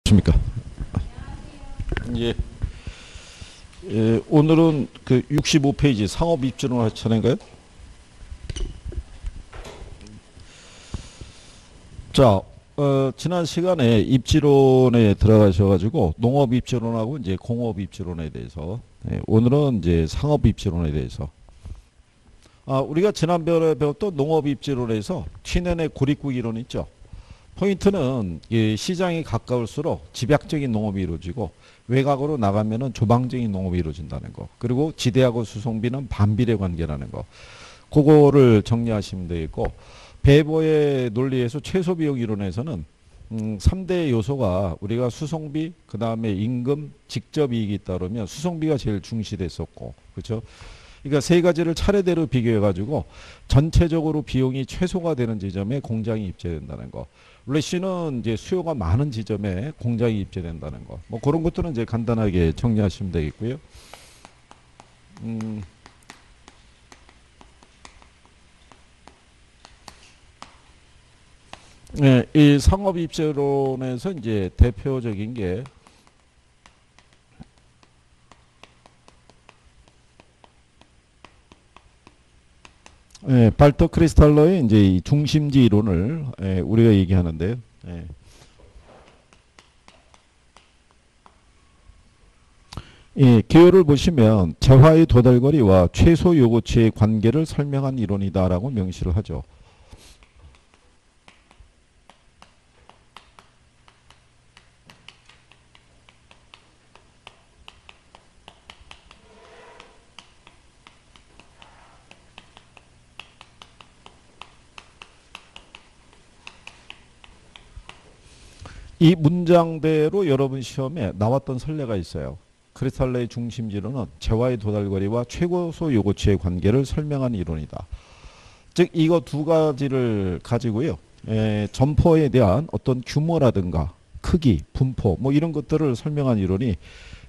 십니까? 예. 오늘은 그 65페이지 상업 입지론 할 차례인가요? 자, 지난 시간에 입지론에 들어가셔가지고 농업 입지론하고 이제 공업 입지론에 대해서, 오늘은 이제 상업 입지론에 대해서. 우리가 지난번에 배웠던 농업 입지론에서 튀넨의 고립국 이론 있죠. 포인트는 시장이 가까울수록 집약적인 농업이 이루어지고 외곽으로 나가면은 조방적인 농업이 이루어진다는 거. 그리고 지대하고 수송비는 반비례 관계라는 거. 그거를 정리하시면 되겠고, 배보의 논리에서 최소 비용 이론에서는 3대 요소가 우리가 수송비, 그 다음에 임금, 직접 이익이 따르면 수송비가 제일 중시됐었고, 그렇죠? 그러니까 세 가지를 차례대로 비교해가지고 전체적으로 비용이 최소가 되는 지점에 공장이 입재된다는 거. 원래 C는 이제 수요가 많은 지점에 공장이 입재된다는 거. 뭐 그런 것들은 이제 간단하게 정리하시면 되겠고요. 네, 이 상업 입지론에서 이제 대표적인 게 발터 크리스탈러의 이제 이 중심지 이론을 우리가 얘기하는데요. 기호를 보시면 재화의 도달거리와 최소 요구치의 관계를 설명한 이론이다라고 명시를 하죠. 이 문장대로 여러분 시험에 나왔던 선례가 있어요. 크리스탈러의 중심지론은 재화의 도달거리와 최고소 요구치의 관계를 설명한 이론이다. 즉 이거 두 가지를 가지고요. 점포에 대한 어떤 규모라든가 크기, 분포 뭐 이런 것들을 설명한 이론이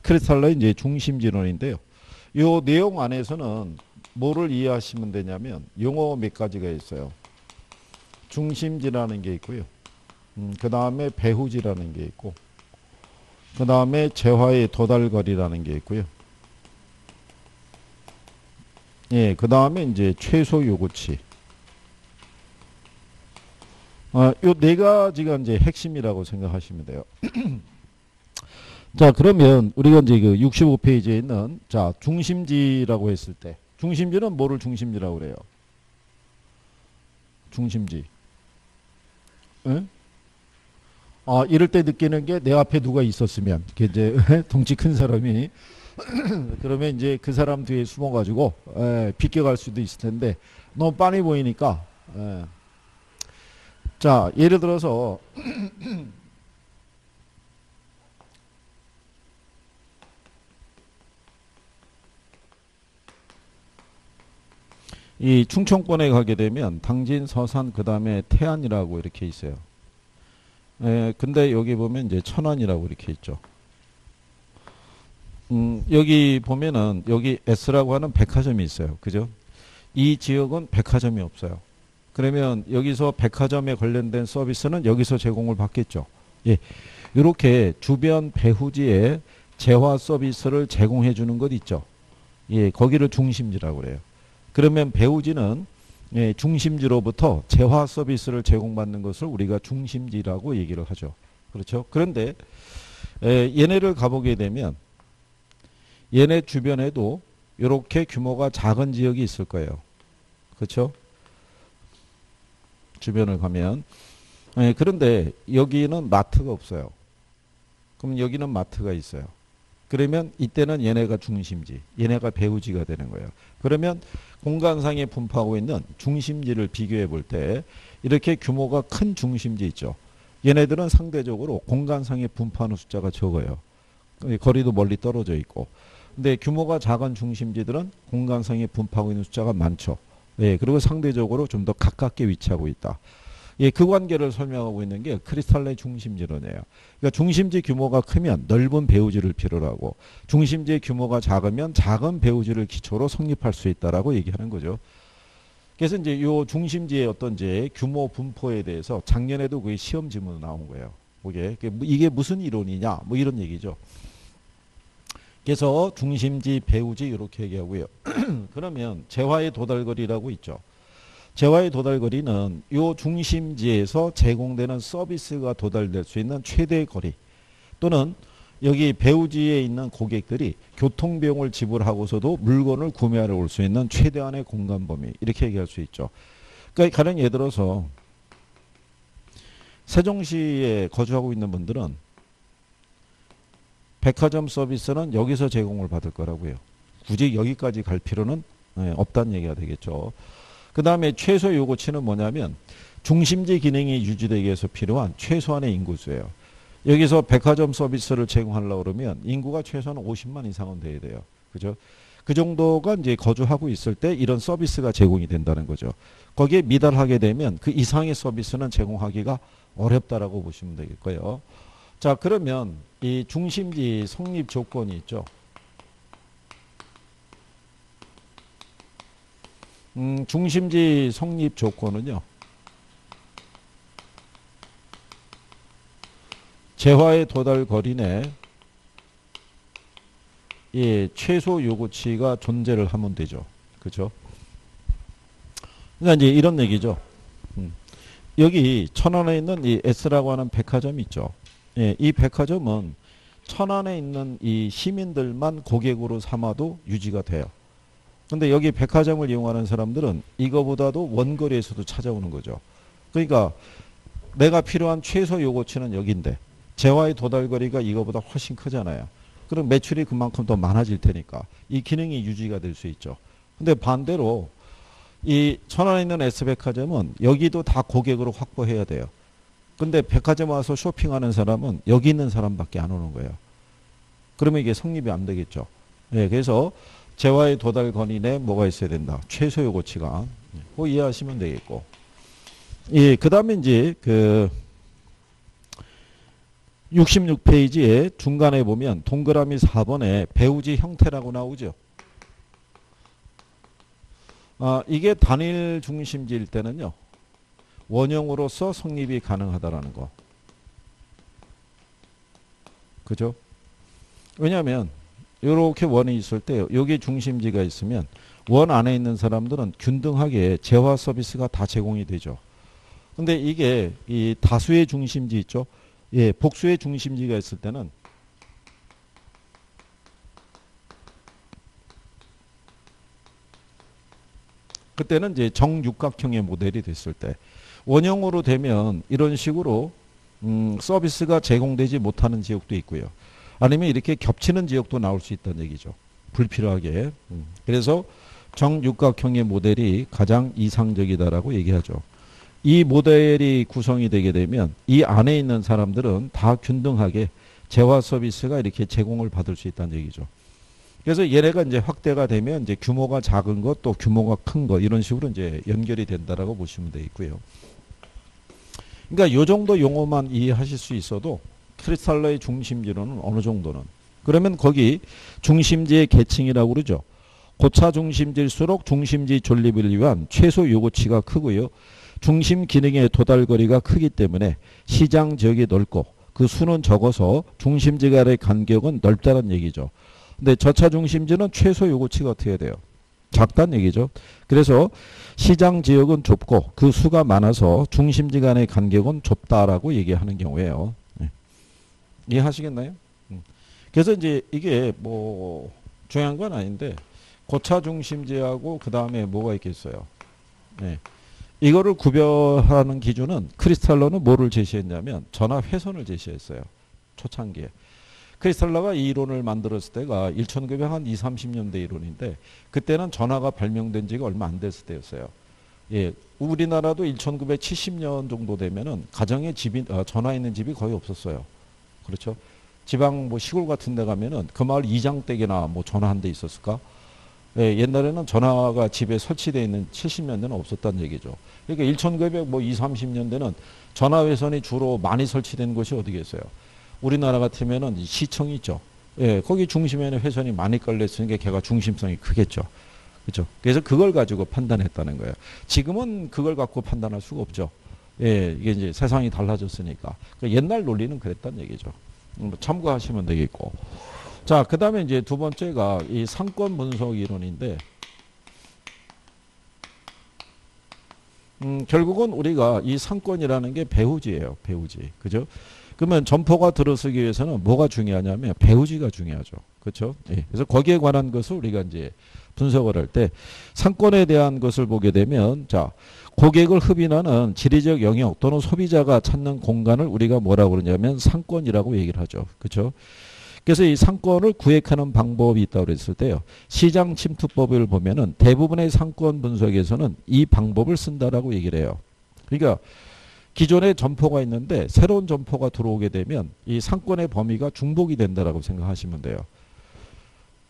크리스탈러의 이제 중심지론인데요. 이 내용 안에서는 뭐를 이해하시면 되냐면 용어 몇 가지가 있어요. 중심지라는 게 있고요. 그 다음에 배후지라는 게 있고, 그 다음에 재화의 도달거리라는 게 있고요. 그 다음에 이제 최소 요구치. 요 네 가지가 이제 핵심이라고 생각하시면 돼요. 자, 그러면 우리가 이제 그 65페이지에 있는 자, 중심지라고 했을 때, 중심지는 뭐를 중심지라고 그래요? 중심지. 응? 이럴 때 느끼는 게 내 앞에 누가 있었으면, 이제 덩치 큰 사람이 그러면 이제 그 사람 뒤에 숨어가지고 비껴갈 수도 있을 텐데 너무 빤히 보이니까. 자, 예를 들어서 이 충청권에 가게 되면 당진, 서산, 그 다음에 태안이라고 이렇게 있어요. 근데 여기 보면 이제 천안이라고 이렇게 있죠. 여기 보면은 여기 S라고 하는 백화점이 있어요. 그죠? 이 지역은 백화점이 없어요. 그러면 여기서 백화점에 관련된 서비스는 여기서 제공을 받겠죠. 예. 이렇게 주변 배후지에 재화 서비스를 제공해 주는 것 있죠. 예, 거기를 중심지라고 그래요. 그러면 배후지는 중심지로부터 재화 서비스를 제공받는 것을 우리가 중심지라고 얘기를 하죠. 그렇죠? 그런데 얘네를 가보게 되면 얘네 주변에도 이렇게 규모가 작은 지역이 있을 거예요. 그렇죠? 주변을 가면. 그런데 여기는 마트가 없어요. 그럼 여기는 마트가 있어요. 그러면 이때는 얘네가 중심지, 얘네가 배후지가 되는 거예요. 그러면 공간상에 분포하고 있는 중심지를 비교해 볼 때 이렇게 규모가 큰 중심지 있죠. 얘네들은 상대적으로 공간상에 분포하는 숫자가 적어요. 거리도 멀리 떨어져 있고. 근데 규모가 작은 중심지들은 공간상에 분포하고 있는 숫자가 많죠. 그리고 상대적으로 좀 더 가깝게 위치하고 있다. 그 관계를 설명하고 있는 게 크리스탈러의 중심지론이에요. 그러니까 중심지 규모가 크면 넓은 배후지를 필요로 하고 중심지의 규모가 작으면 작은 배후지를 기초로 성립할 수 있다라고 얘기하는 거죠. 그래서 이제 요 중심지의 어떤 이제 규모 분포에 대해서 작년에도 거의 시험 지문으로 나온 거예요. 이게 무슨 이론이냐? 뭐 이런 얘기죠. 그래서 중심지, 배우지 이렇게 얘기하고요. 그러면 재화의 도달거리라고 있죠. 재화의 도달거리는 요 중심지에서 제공되는 서비스가 도달될 수 있는 최대 거리, 또는 여기 배우지에 있는 고객들이 교통비용을 지불하고서도 물건을 구매하러 올 수 있는 최대한의 공간 범위, 이렇게 얘기할 수 있죠. 그러니까 가령 예를 들어서 세종시에 거주하고 있는 분들은 백화점 서비스는 여기서 제공을 받을 거라고요. 굳이 여기까지 갈 필요는 없다는 얘기가 되겠죠. 그 다음에 최소 요구치는 뭐냐면 중심지 기능이 유지되기 위해서 필요한 최소한의 인구수예요. 여기서 백화점 서비스를 제공하려고 그러면 인구가 최소한 50만 이상은 돼야 돼요. 그죠? 그 정도가 이제 거주하고 있을 때 이런 서비스가 제공이 된다는 거죠. 거기에 미달하게 되면 그 이상의 서비스는 제공하기가 어렵다라고 보시면 되겠고요. 자, 그러면 이 중심지 성립 조건이 있죠. 중심지 성립 조건은요, 재화의 도달 거리내 예, 최소 요구치가 존재를 하면 되죠. 그죠? 그러니까 이제 이런 얘기죠. 여기 천안에 있는 이 S라고 하는 백화점이 있죠. 예, 이 백화점은 천안에 있는 이 시민들만 고객으로 삼아도 유지가 돼요. 근데 여기 백화점을 이용하는 사람들은 이거보다도 원거리에서도 찾아오는 거죠. 그러니까 내가 필요한 최소 요구치는 여기인데 재화의 도달거리가 이거보다 훨씬 크잖아요. 그럼 매출이 그만큼 더 많아질 테니까 이 기능이 유지가 될 수 있죠. 근데 반대로 이 천안에 있는 S백화점은 여기도 다 고객으로 확보해야 돼요. 근데 백화점 와서 쇼핑하는 사람은 여기 있는 사람밖에 안 오는 거예요. 그러면 이게 성립이 안 되겠죠. 예, 그래서 재화의 도달 거리 내 뭐가 있어야 된다. 최소 요구치가. 그거 이해하시면 되겠고. 예, 그 다음에 이제 66페이지에 중간에 보면 동그라미 4번에 배우지 형태라고 나오죠. 이게 단일 중심지일 때는요, 원형으로서 성립이 가능하다라는 거. 그죠? 왜냐하면 이렇게 원이 있을 때 여기 중심지가 있으면 원 안에 있는 사람들은 균등하게 재화 서비스가 다 제공이 되죠. 근데 이게 이 다수의 중심지 있죠? 예, 복수의 중심지가 있을 때는 그때는 이제 정육각형의 모델이 됐을 때, 원형으로 되면 이런 식으로 서비스가 제공되지 못하는 지역도 있고요. 아니면 이렇게 겹치는 지역도 나올 수 있다는 얘기죠. 불필요하게. 그래서 정육각형의 모델이 가장 이상적이다라고 얘기하죠. 이 모델이 구성이 되게 되면 이 안에 있는 사람들은 다 균등하게 재화 서비스가 이렇게 제공을 받을 수 있다는 얘기죠. 그래서 얘네가 이제 확대가 되면 이제 규모가 작은 것 또 규모가 큰 것 이런 식으로 이제 연결이 된다라고 보시면 되겠고요. 그러니까 요 정도 용어만 이해하실 수 있어도 크리스탈러의 중심지로는 어느 정도는, 그러면 거기 중심지의 계층이라고 그러죠. 고차 중심지일수록 중심지 존립을 위한 최소 요구치가 크고요. 중심 기능의 도달거리가 크기 때문에 시장 지역이 넓고 그 수는 적어서 중심지 간의 간격은 넓다는 얘기죠. 근데 저차 중심지는 최소 요구치가 어떻게 돼요? 작다는 얘기죠. 그래서 시장 지역은 좁고 그 수가 많아서 중심지 간의 간격은 좁다라고 얘기하는 경우에요. 네. 이해하시겠나요? 그래서 이제 이게 뭐 중요한 건 아닌데 고차 중심지하고 그 다음에 뭐가 있겠어요? 네. 이거를 구별하는 기준은 크리스탈러는 뭐를 제시했냐면 전압 훼손을 제시했어요. 초창기에. 크리스탈러가 이 이론을 만들었을 때가 1920, 30년대 이론인데 그때는 전화가 발명된 지가 얼마 안 됐을 때였어요. 예, 우리나라도 1970년 정도 되면은 가정에 집이 전화 있는 집이 거의 없었어요. 그렇죠? 지방 뭐 시골 같은 데 가면은 그 마을 이장댁이나 뭐 전화 한 대 있었을까? 예, 옛날에는 전화가 집에 설치되어 있는 70년대는 없었다는 얘기죠. 그러니까 1920, 30년대는 전화 회선이 주로 많이 설치된 곳이 어디겠어요? 우리나라 같으면은 시청이 있죠. 예, 거기 중심에는 회선이 많이 깔려있으니까 걔가 중심성이 크겠죠. 그죠? 그래서 그걸 가지고 판단했다는 거예요. 지금은 그걸 갖고 판단할 수가 없죠. 예, 이게 이제 세상이 달라졌으니까. 그 옛날 논리는 그랬단 얘기죠. 참고하시면 되겠고. 자, 그 다음에 이제 두 번째가 이 상권 분석 이론인데, 결국은 우리가 이 상권이라는 게 배후지예요. 배후지. 그죠? 그러면 점포가 들어서기 위해서는 뭐가 중요하냐면 배후지가 중요하죠. 그렇죠? 예. 그래서 거기에 관한 것을 우리가 이제 분석을 할 때 상권에 대한 것을 보게 되면 자, 고객을 흡인하는 지리적 영역 또는 소비자가 찾는 공간을 우리가 뭐라고 그러냐면 상권이라고 얘기를 하죠. 그렇죠? 그래서 이 상권을 구획하는 방법이 있다고 그랬을 때요. 시장 침투법을 보면은 대부분의 상권 분석에서는 이 방법을 쓴다라고 얘기를 해요. 그러니까 기존에 점포가 있는데 새로운 점포가 들어오게 되면 이 상권의 범위가 중복이 된다라고 생각하시면 돼요.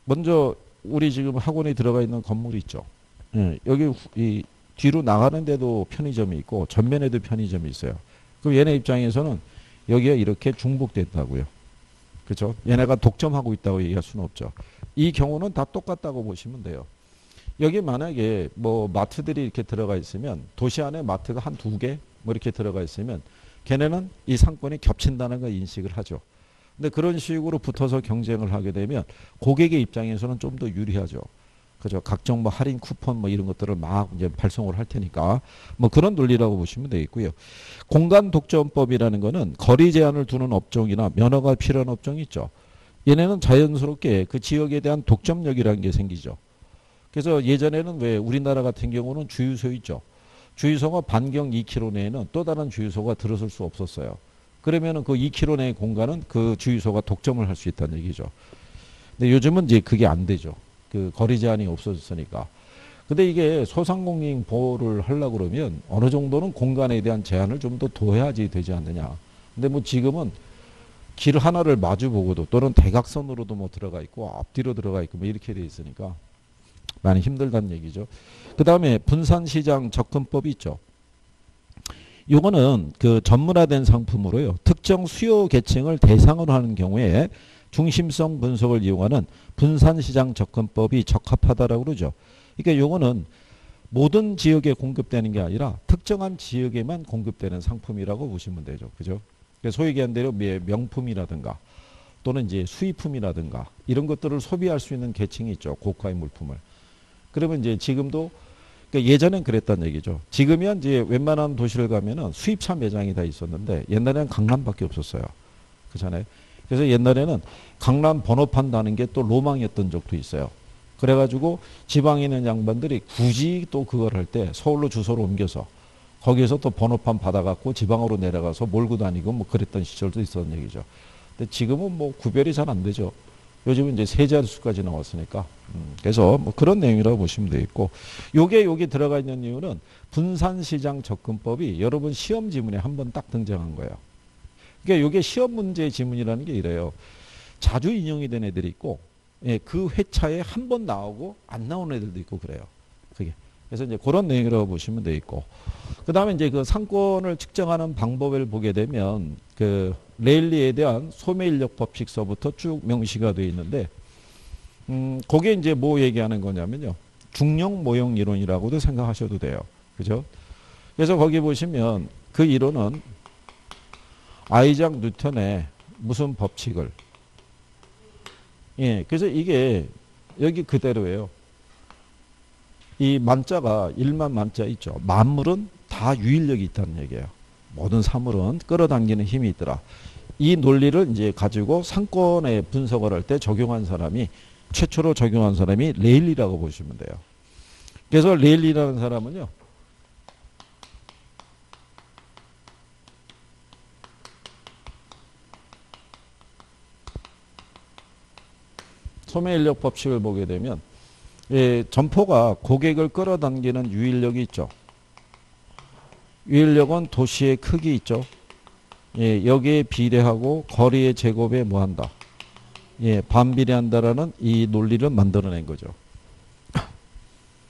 먼저 우리 지금 학원에 들어가 있는 건물이 있죠. 예, 여기 이 뒤로 나가는 데도 편의점이 있고 전면에도 편의점이 있어요. 그럼 얘네 입장에서는 여기가 이렇게 중복된다고요. 그렇죠? 얘네가 독점하고 있다고 얘기할 수는 없죠. 이 경우는 다 똑같다고 보시면 돼요. 여기 만약에 뭐 마트들이 이렇게 들어가 있으면 도시 안에 마트가 한 두 개 뭐 이렇게 들어가 있으면 걔네는 이 상권이 겹친다는 걸 인식을 하죠. 근데 그런 식으로 붙어서 경쟁을 하게 되면 고객의 입장에서는 좀 더 유리하죠. 그죠? 각종 뭐 할인 쿠폰 뭐 이런 것들을 막 이제 발송을 할 테니까 뭐 그런 논리라고 보시면 되겠고요. 공간 독점법이라는 거는 거리 제한을 두는 업종이나 면허가 필요한 업종이 있죠. 얘네는 자연스럽게 그 지역에 대한 독점력이라는 게 생기죠. 그래서 예전에는 왜 우리나라 같은 경우는 주유소 있죠. 주유소가 반경 2km 내에는 또 다른 주유소가 들어설 수 없었어요. 그러면은 그 2km 내의 공간은 그 주유소가 독점을 할 수 있다는 얘기죠. 근데 요즘은 이제 그게 안 되죠. 그 거리 제한이 없어졌으니까. 근데 이게 소상공인 보호를 하려고 그러면 어느 정도는 공간에 대한 제한을 좀 더 둬야지 되지 않느냐. 근데 뭐 지금은 길 하나를 마주 보고도 또는 대각선으로도 뭐 들어가 있고 앞뒤로 들어가 있고 뭐 이렇게 돼 있으니까 많이 힘들다는 얘기죠. 그 다음에 분산시장 접근법이 있죠. 요거는 그 전문화된 상품으로요. 특정 수요 계층을 대상으로 하는 경우에 중심성 분석을 이용하는 분산시장 접근법이 적합하다라고 그러죠. 그러니까 요거는 모든 지역에 공급되는 게 아니라 특정한 지역에만 공급되는 상품이라고 보시면 되죠. 그죠? 소위 얘기한 대로 명품이라든가 또는 이제 수입품이라든가 이런 것들을 소비할 수 있는 계층이 있죠. 고가의 물품을. 그러면 이제 지금도 그러니까 예전엔 그랬단 얘기죠. 지금이야 이제 웬만한 도시를 가면은 수입차 매장이 다 있었는데 옛날에는 강남밖에 없었어요. 그렇잖아요. 그래서 옛날에는 강남 번호판 다는 게 또 로망이었던 적도 있어요. 그래가지고 지방에 있는 양반들이 굳이 또 그걸 할 때 서울로 주소를 옮겨서 거기에서 또 번호판 받아갖고 지방으로 내려가서 몰고 다니고 뭐 그랬던 시절도 있었던 얘기죠. 근데 지금은 뭐 구별이 잘 안 되죠. 요즘은 이제 세 자릿수까지 나왔으니까. 그래서 뭐 그런 내용이라고 보시면 되겠고, 요게 여기 들어가 있는 이유는 분산시장 접근법이 여러분 시험 지문에 한번 딱 등장한 거예요. 그러니까 요게 시험 문제 지문이라는 게 이래요. 자주 인용이 된 애들이 있고, 예, 그 회차에 한 번 나오고 안 나오는 애들도 있고 그래요. 그게. 그래서 이제 그런 내용이라고 보시면 되겠고, 그 다음에 이제 그 상권을 측정하는 방법을 보게 되면 그 레일리에 대한 소매인력 법칙서부터 쭉 명시가 되어 있는데, 그게 이제 뭐 얘기하는 거냐면요. 중력 모형 이론이라고도 생각하셔도 돼요. 그죠? 그래서 거기 보시면 그 이론은 아이작 뉴턴의 무슨 법칙을, 예, 그래서 이게 여기 그대로예요. 이 만자가 1만 만자 있죠. 만물은 다 유인력이 있다는 얘기예요. 모든 사물은 끌어당기는 힘이 있더라. 이 논리를 이제 가지고 상권에 분석을 할 때 적용한 사람이 최초로 적용한 사람이 레일리라고 보시면 돼요. 그래서 레일리라는 사람은요. 소매인력 법칙을 보게 되면 예, 점포가 고객을 끌어당기는 유인력이 있죠. 유인력은 도시의 크기 있죠. 예, 여기에 비례하고 거리의 제곱에 뭐한다. 예, 반비례한다라는 이 논리를 만들어낸 거죠.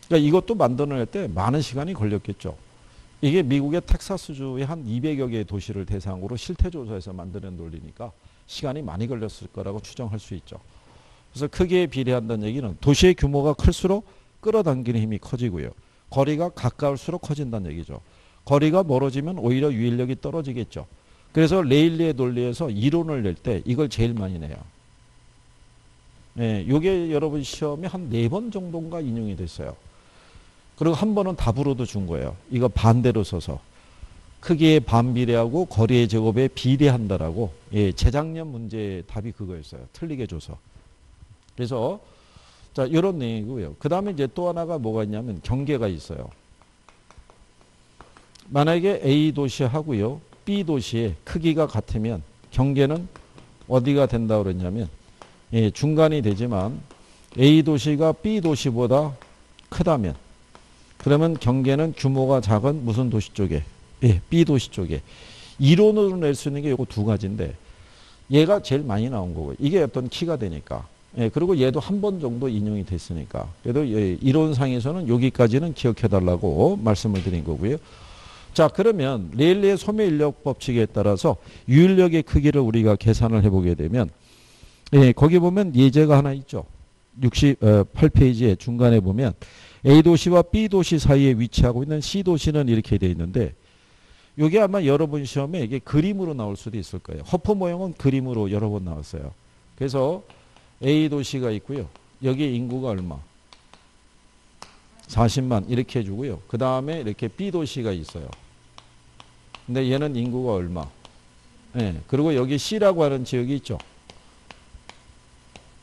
그러니까 이것도 만들어낼 때 많은 시간이 걸렸겠죠. 이게 미국의 텍사스주의 한 200여 개의 도시를 대상으로 실태조사해서 만드는 논리니까 시간이 많이 걸렸을 거라고 추정할 수 있죠. 그래서 크기에 비례한다는 얘기는 도시의 규모가 클수록 끌어당기는 힘이 커지고요. 거리가 가까울수록 커진다는 얘기죠. 거리가 멀어지면 오히려 유인력이 떨어지겠죠. 그래서 레일리의 논리에서 이론을 낼 때 이걸 제일 많이 내요. 예, 요게 여러분 시험에 한 4번 정도인가 인용이 됐어요. 그리고 한 번은 답으로도 준 거예요. 이거 반대로 써서. 크기의 반비례하고 거리의 제곱에 비례한다라고. 예, 재작년 문제 답이 그거였어요. 틀리게 줘서. 그래서 자, 이런 내용이고요. 그 다음에 이제 또 하나가 뭐가 있냐면 경계가 있어요. 만약에 A 도시 하고요. B 도시의 크기가 같으면 경계는 어디가 된다고 그랬냐면 예, 중간이 되지만 A 도시가 B 도시보다 크다면 그러면 경계는 규모가 작은 무슨 도시 쪽에? 예, B 도시 쪽에. 이론으로 낼 수 있는 게 이거 두 가지인데 얘가 제일 많이 나온 거고 이게 어떤 키가 되니까. 예, 그리고 얘도 한 번 정도 인용이 됐으니까. 그래도 예, 이론상에서는 여기까지는 기억해달라고 말씀을 드린 거고요. 자, 그러면 레일리의 소매인력 법칙에 따라서 유인력의 크기를 우리가 계산을 해보게 되면 예, 거기 보면 예제가 하나 있죠. 68페이지에 중간에 보면 A 도시와 B 도시 사이에 위치하고 있는 C 도시는 이렇게 되어 있는데 이게 아마 여러분 시험에 이게 그림으로 나올 수도 있을 거예요. 허프 모형은 그림으로 여러 번 나왔어요. 그래서 A 도시가 있고요. 여기 인구가 얼마? 40만 이렇게 해주고요. 그 다음에 이렇게 B 도시가 있어요. 근데 얘는 인구가 얼마? 예, 그리고 여기 C라고 하는 지역이 있죠.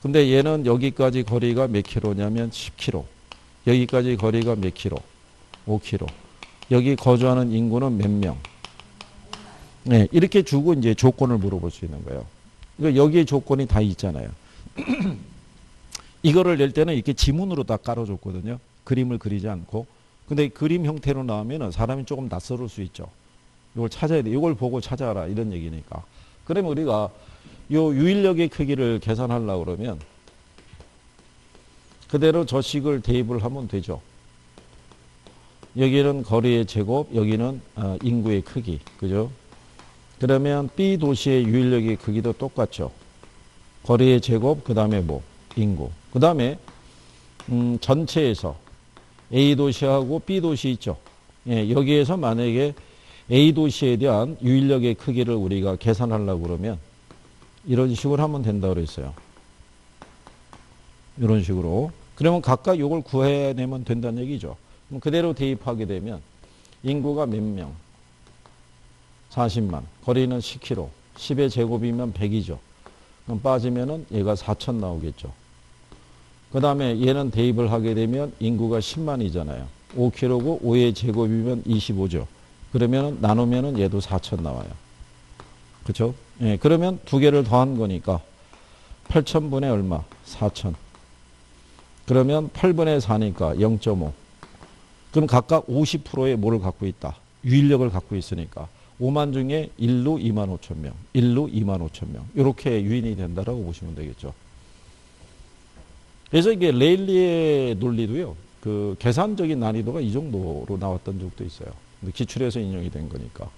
근데 얘는 여기까지 거리가 몇 킬로냐면 10킬로. 여기까지 거리가 몇 킬로? 5킬로. 여기 거주하는 인구는 몇 명? 네, 이렇게 주고 이제 조건을 물어볼 수 있는 거예요. 그러니까 여기에 조건이 다 있잖아요. 이거를 낼 때는 이렇게 지문으로 다 깔아줬거든요. 그림을 그리지 않고. 근데 그림 형태로 나오면 사람이 조금 낯설을 수 있죠. 이걸 찾아야 돼. 이걸 보고 찾아라. 이런 얘기니까. 그러면 우리가 요 유인력의 크기를 계산하려고 그러면 그대로 저 식을 대입을 하면 되죠. 여기는 거리의 제곱, 여기는 인구의 크기. 그죠? 그러면 B 도시의 유인력의 크기도 똑같죠. 거리의 제곱, 그 다음에 뭐? 인구. 그 다음에 전체에서 A 도시하고 B 도시 있죠. 예, 여기에서 만약에 A 도시에 대한 유인력의 크기를 우리가 계산하려고 그러면 이런 식으로 하면 된다고 그랬어요. 이런 식으로. 그러면 각각 이걸 구해내면 된다는 얘기죠. 그럼 그대로 대입하게 되면 인구가 몇 명? 40만. 거리는 10km. 10의 제곱이면 100이죠. 그럼 빠지면은 얘가 4천 나오겠죠. 그 다음에 얘는 대입을 하게 되면 인구가 10만이잖아요. 5km고 5의 제곱이면 25죠. 그러면 나누면은 얘도 4천 나와요. 그렇죠? 예, 그러면 두 개를 더한 거니까 8천분의 얼마? 4천. 그러면 8분의 4니까 0.5. 그럼 각각 50%의 뭐를 갖고 있다? 유인력을 갖고 있으니까 5만 중에 1로 2만 5천 명, 1로 2만 5천 명. 이렇게 유인이 된다라고 보시면 되겠죠. 그래서 이게 레일리의 논리도요. 그 계산적인 난이도가 이 정도로 나왔던 적도 있어요. 기출에서 인용이 된 거니까.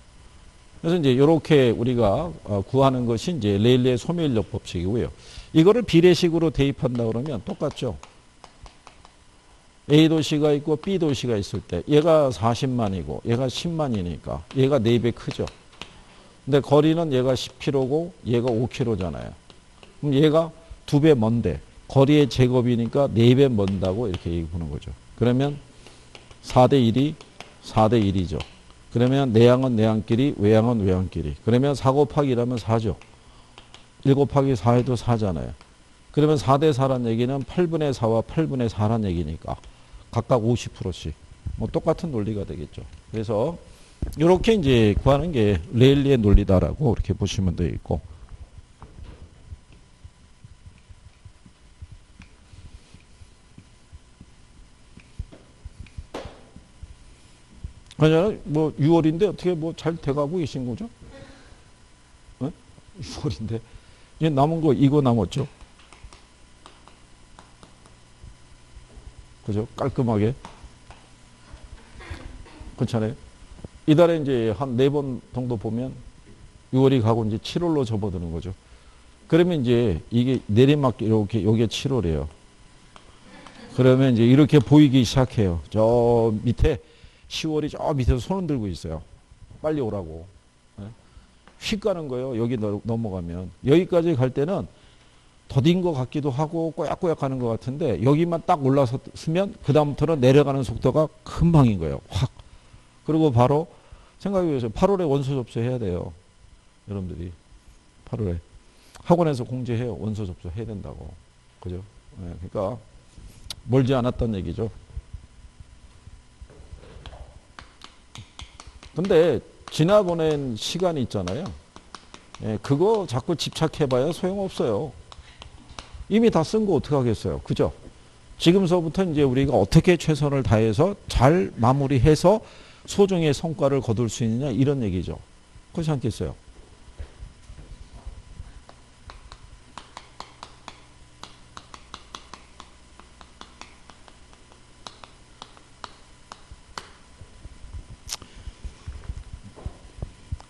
그래서 이제 이렇게 우리가 구하는 것이 이제 레일리의 소매인력 법칙이고요. 이거를 비례식으로 대입한다 그러면 똑같죠. A 도시가 있고 B 도시가 있을 때 얘가 40만이고 얘가 10만이니까 얘가 4배 크죠. 근데 거리는 얘가 10km고 얘가 5km잖아요. 그럼 얘가 2배 먼데 거리의 제곱이니까 4배 먼다고 이렇게 얘기 보는 거죠. 그러면 4대 1이 4대 1이죠. 그러면 내양은 내양끼리 외양은 외양끼리. 그러면 4 곱하기 1하면 4죠. 1 곱하기 4해도 4잖아요. 그러면 4대 4란 얘기는 8분의 4와 8분의 4란 얘기니까 각각 50%씩. 뭐 똑같은 논리가 되겠죠. 그래서 이렇게 이제 구하는 게 레일리의 논리다라고 이렇게 보시면 되겠고. 그냥 뭐 6월인데 어떻게 뭐 잘 돼가고 계신 거죠? 어? 6월인데 이제 남은 거 이거 남았죠? 그죠? 깔끔하게. 그렇잖아요. 이달에 이제 한 4번 정도 보면 6월이 가고 이제 7월로 접어드는 거죠. 그러면 이제 이게 내리막 이렇게 요게 7월이에요. 그러면 이제 이렇게 보이기 시작해요. 저 밑에 10월이 저 밑에서 손을 들고 있어요. 빨리 오라고. 예? 휙 가는 거예요. 여기 넘어가면. 여기까지 갈 때는 더딘 것 같기도 하고 꼬약꼬약 가는 것 같은데 여기만 딱 올라섰으면 그 다음부터는 내려가는 속도가 금방인 거예요. 확. 그리고 바로 생각해보세요. 8월에 원서 접수해야 돼요. 여러분들이 8월에 학원에서 공지해요. 원서 접수해야 된다고. 그죠? 네, 그러니까 멀지 않았던 얘기죠. 근데 지나보낸 시간이 있잖아요. 예, 그거 자꾸 집착해봐야 소용없어요. 이미 다 쓴 거 어떻게 하겠어요. 그죠? 지금서부터 이제 우리가 어떻게 최선을 다해서 잘 마무리해서 소정의 성과를 거둘 수 있느냐 이런 얘기죠. 그렇지 않겠어요?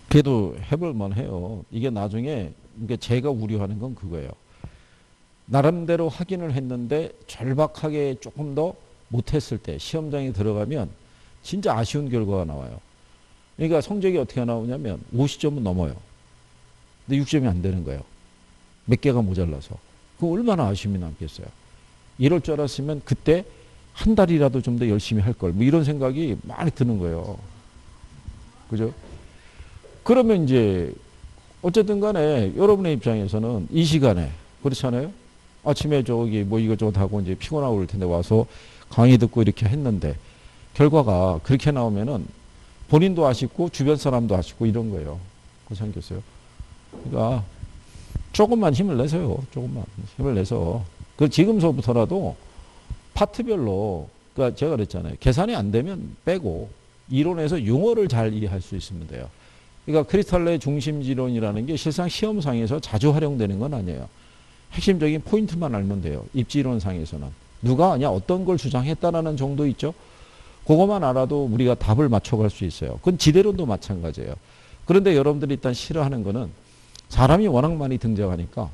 그래도 해볼 만해요. 이게 나중에 이게 제가 우려하는 건 그거예요. 나름대로 확인을 했는데 절박하게 조금 더 못했을 때 시험장에 들어가면 진짜 아쉬운 결과가 나와요. 그러니까 성적이 어떻게 나오냐면 50점은 넘어요. 근데 6점이 안 되는 거예요. 몇 개가 모자라서. 그럼 얼마나 아쉬움이 남겠어요. 이럴 줄 알았으면 그때 한 달이라도 좀 더 열심히 할 걸. 뭐 이런 생각이 많이 드는 거예요. 그죠? 그러면 이제 어쨌든 간에 여러분의 입장에서는 이 시간에 그렇잖아요. 아침에 저기 뭐 이것저것 하고 이제 피곤하고 그럴 텐데 와서 강의 듣고 이렇게 했는데 결과가 그렇게 나오면은 본인도 아쉽고 주변 사람도 아쉽고 이런 거예요. 그렇지 않겠어요? 그러니까 조금만 힘을 내세요. 조금만 힘을 내서 그 지금서부터라도 파트별로 그러니까 제가 그랬잖아요. 계산이 안 되면 빼고 이론에서 용어를 잘 이해할 수 있으면 돼요. 그러니까 크리스탈레 중심지론이라는 게 실상 시험상에서 자주 활용되는 건 아니에요. 핵심적인 포인트만 알면 돼요. 입지론상에서는. 누가 아냐 어떤 걸 주장했다라는 정도 있죠. 그것만 알아도 우리가 답을 맞춰갈 수 있어요. 그건 지대론도 마찬가지예요. 그런데 여러분들이 일단 싫어하는 거는 사람이 워낙 많이 등장하니까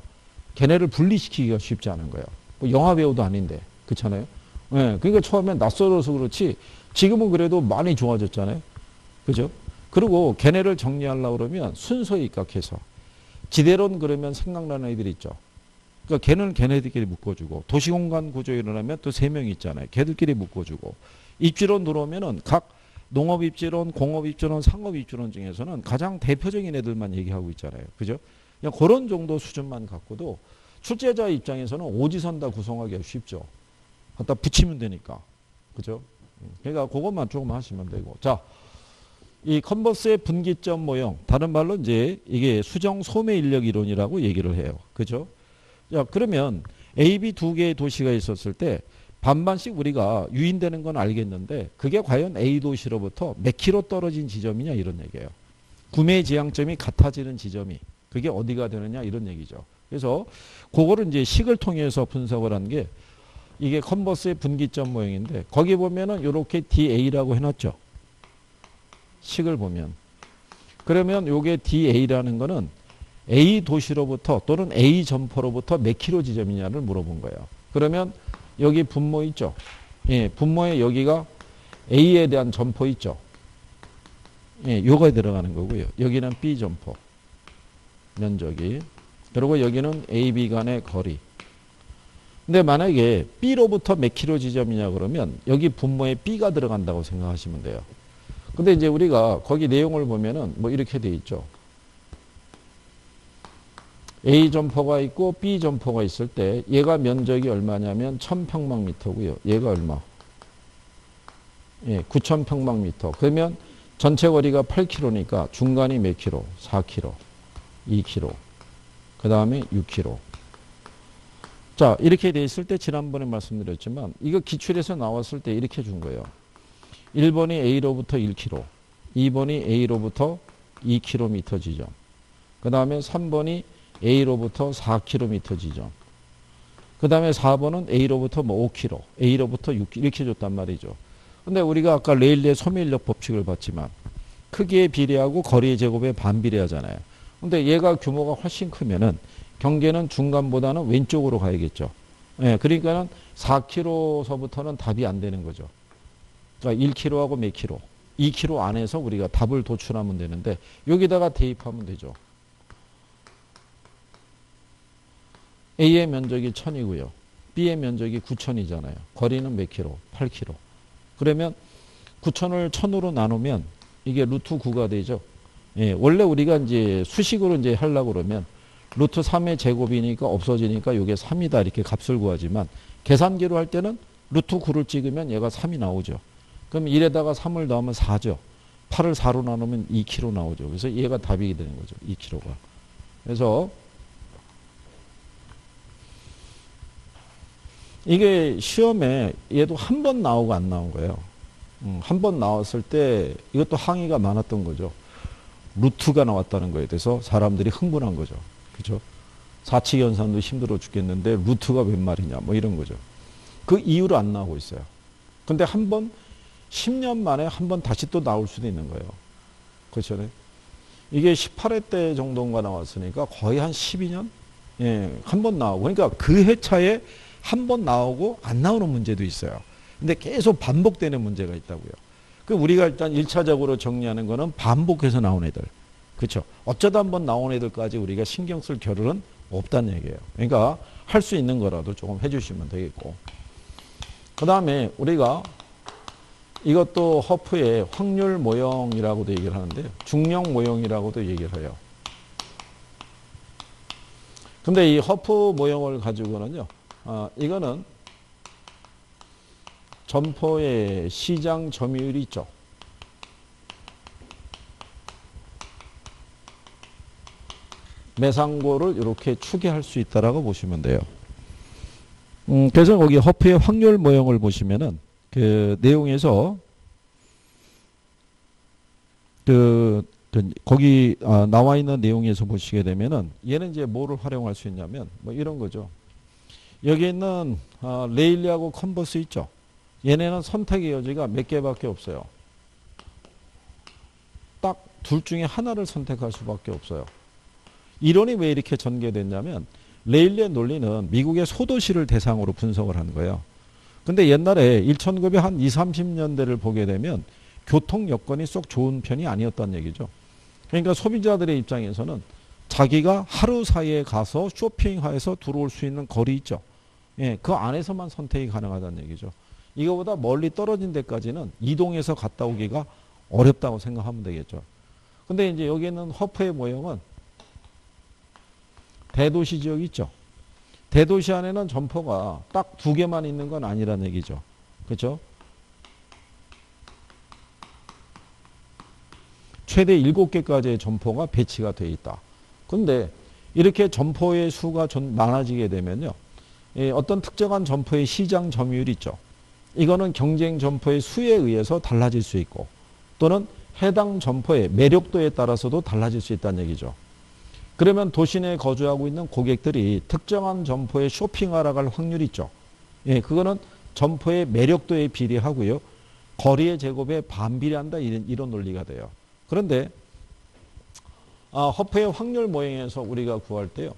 걔네를 분리시키기가 쉽지 않은 거예요. 뭐 영화 배우도 아닌데. 그렇잖아요. 네, 그러니까 처음엔 낯설어서 그렇지 지금은 그래도 많이 좋아졌잖아요. 그죠? 그리고 걔네를 정리하려고 그러면 순서에 입각해서 지대론 그러면 생각나는 애들이 있죠. 그러니까 걔는 걔네들끼리 묶어주고 도시공간 구조 일어나면 또 3명이 있잖아요. 걔들끼리 묶어주고 입지론 들어오면은 각 농업입지론, 공업입지론, 상업입지론 중에서는 가장 대표적인 애들만 얘기하고 있잖아요. 그죠? 그냥 그런 정도 수준만 갖고도 출제자 입장에서는 오지선 다 구성하기가 쉽죠. 갖다 붙이면 되니까. 그죠? 그러니까 그것만 조금 하시면 되고. 자. 이 컨버스의 분기점 모형, 다른 말로 이제 이게 수정 소매 인력 이론이라고 얘기를 해요. 그죠? 자, 그러면 A, B 두 개의 도시가 있었을 때 반반씩 우리가 유인되는 건 알겠는데 그게 과연 A 도시로부터 몇 킬로 떨어진 지점이냐 이런 얘기예요. 구매 지향점이 같아지는 지점이 그게 어디가 되느냐 이런 얘기죠. 그래서 그거를 이제 식을 통해서 분석을 한 게 이게 컨버스의 분기점 모형인데 거기 보면은 이렇게 DA라고 해놨죠. 식을 보면 그러면 요게 DA라는 거는 A 도시로부터 또는 A 점포로부터 몇 킬로 지점이냐를 물어본 거예요. 그러면 여기 분모 있죠. 예, 분모에 여기가 A에 대한 점포 있죠. 예, 요거에 들어가는 거고요. 여기는 B 점포 면적이 그리고 여기는 A, B 간의 거리. 근데 만약에 B로부터 몇 킬로 지점이냐 그러면 여기 분모에 B가 들어간다고 생각하시면 돼요. 근데 이제 우리가 거기 내용을 보면은 뭐 이렇게 돼 있죠. A 점포가 있고 B 점포가 있을 때 얘가 면적이 얼마냐면 1000평방미터고요. 얘가 얼마? 예, 9000평방미터. 그러면 전체 거리가 8km니까 중간이 몇 킬로? 4km, 2km. 그 다음에 6km. 자, 이렇게 돼 있을 때 지난번에 말씀드렸지만 이거 기출에서 나왔을 때 이렇게 준 거예요. 1번이 A로부터 1km, 2번이 A로부터 2km 지점, 그 다음에 3번이 A로부터 4km 지점, 그 다음에 4번은 A로부터 뭐 5km, A로부터 6km 이렇게 줬단 말이죠. 근데 우리가 아까 레일리의 소매인력 법칙을 봤지만 크기에 비례하고 거리의 제곱에 반비례하잖아요. 근데 얘가 규모가 훨씬 크면은 경계는 중간보다는 왼쪽으로 가야겠죠. 예, 그러니까는 4km서부터는 답이 안 되는 거죠. 그러니까 1km하고 몇 킬로? 2km 안에서 우리가 답을 도출하면 되는데 여기다가 대입하면 되죠. A의 면적이 1000이고요. B의 면적이 9000이잖아요. 거리는 몇 킬로? 8km. 그러면 9000을 1000으로 나누면 이게 루트 9가 되죠. 예, 원래 우리가 이제 수식으로 이제 하려고 그러면 루트 3의 제곱이니까 없어지니까 이게 3이다 이렇게 값을 구하지만 계산기로 할 때는 루트 9를 찍으면 얘가 3이 나오죠. 그럼 1에다가 3을 넣으면 4죠. 8을 4로 나누면 2km 나오죠. 그래서 얘가 답이 되는 거죠. 2km가. 그래서 이게 시험에 얘도 한 번 나오고 안 나온 거예요. 한 번 나왔을 때 이것도 항의가 많았던 거죠. 루트가 나왔다는 거에 대해서 사람들이 흥분한 거죠. 그죠? 사칙연산도 힘들어 죽겠는데 루트가 웬 말이냐 뭐 이런 거죠. 그 이유로 안 나오고 있어요. 근데 한 번 10년 만에 한 번 다시 또 나올 수도 있는 거예요. 그렇죠? 이게 18회 때 정도인가 나왔으니까 거의 한 12년? 예, 한 번 나오고. 그러니까 그 회차에 한 번 나오고 안 나오는 문제도 있어요. 근데 계속 반복되는 문제가 있다고요. 그 우리가 일단 1차적으로 정리하는 거는 반복해서 나온 애들. 그렇죠? 어쩌다 한 번 나온 애들까지 우리가 신경 쓸 겨를은 없다는 얘기예요. 그러니까 할 수 있는 거라도 조금 해주시면 되겠고. 그 다음에 우리가 이것도 허프의 확률 모형이라고도 얘기를 하는데 중력 모형이라고도 얘기를 해요. 근데 이 허프 모형을 가지고는요. 이거는 점포의 시장 점유율이 있죠. 매상고를 이렇게 추계할 수 있다라고 보시면 돼요. 그래서 거기 허프의 확률 모형을 보시면은 그 내용에서 거기 나와 있는 내용에서 보시게 되면은 얘는 이제 뭐를 활용할 수 있냐면 뭐 이런 거죠. 여기 있는 레일리하고 컨버스 있죠. 얘네는 선택의 여지가 몇 개밖에 없어요. 딱 둘 중에 하나를 선택할 수밖에 없어요. 이론이 왜 이렇게 전개됐냐면 레일리의 논리는 미국의 소도시를 대상으로 분석을 하는 거예요. 근데 옛날에 1900 한 20, 30년대를 보게 되면 교통 여건이 쏙 좋은 편이 아니었다는 얘기죠. 그러니까 소비자들의 입장에서는 자기가 하루 사이에 가서 쇼핑해서 들어올 수 있는 거리 있죠. 예, 그 안에서만 선택이 가능하다는 얘기죠. 이거보다 멀리 떨어진 데까지는 이동해서 갔다 오기가 어렵다고 생각하면 되겠죠. 근데 이제 여기 있는 허프의 모형은 대도시 지역 있죠. 대도시 안에는 점포가 딱 2개만 있는 건 아니라는 얘기죠. 그렇죠? 최대 7개까지의 점포가 배치가 되어 있다. 근데 이렇게 점포의 수가 많아지게 되면요. 어떤 특정한 점포의 시장 점유율이 있죠. 이거는 경쟁 점포의 수에 의해서 달라질 수 있고 또는 해당 점포의 매력도에 따라서도 달라질 수 있다는 얘기죠. 그러면 도시 내에 거주하고 있는 고객들이 특정한 점포에 쇼핑하러 갈 확률이 있죠. 예, 그거는 점포의 매력도에 비례하고요. 거리의 제곱에 반비례한다 이런 논리가 돼요. 그런데 허프의 확률 모형에서 우리가 구할 때요.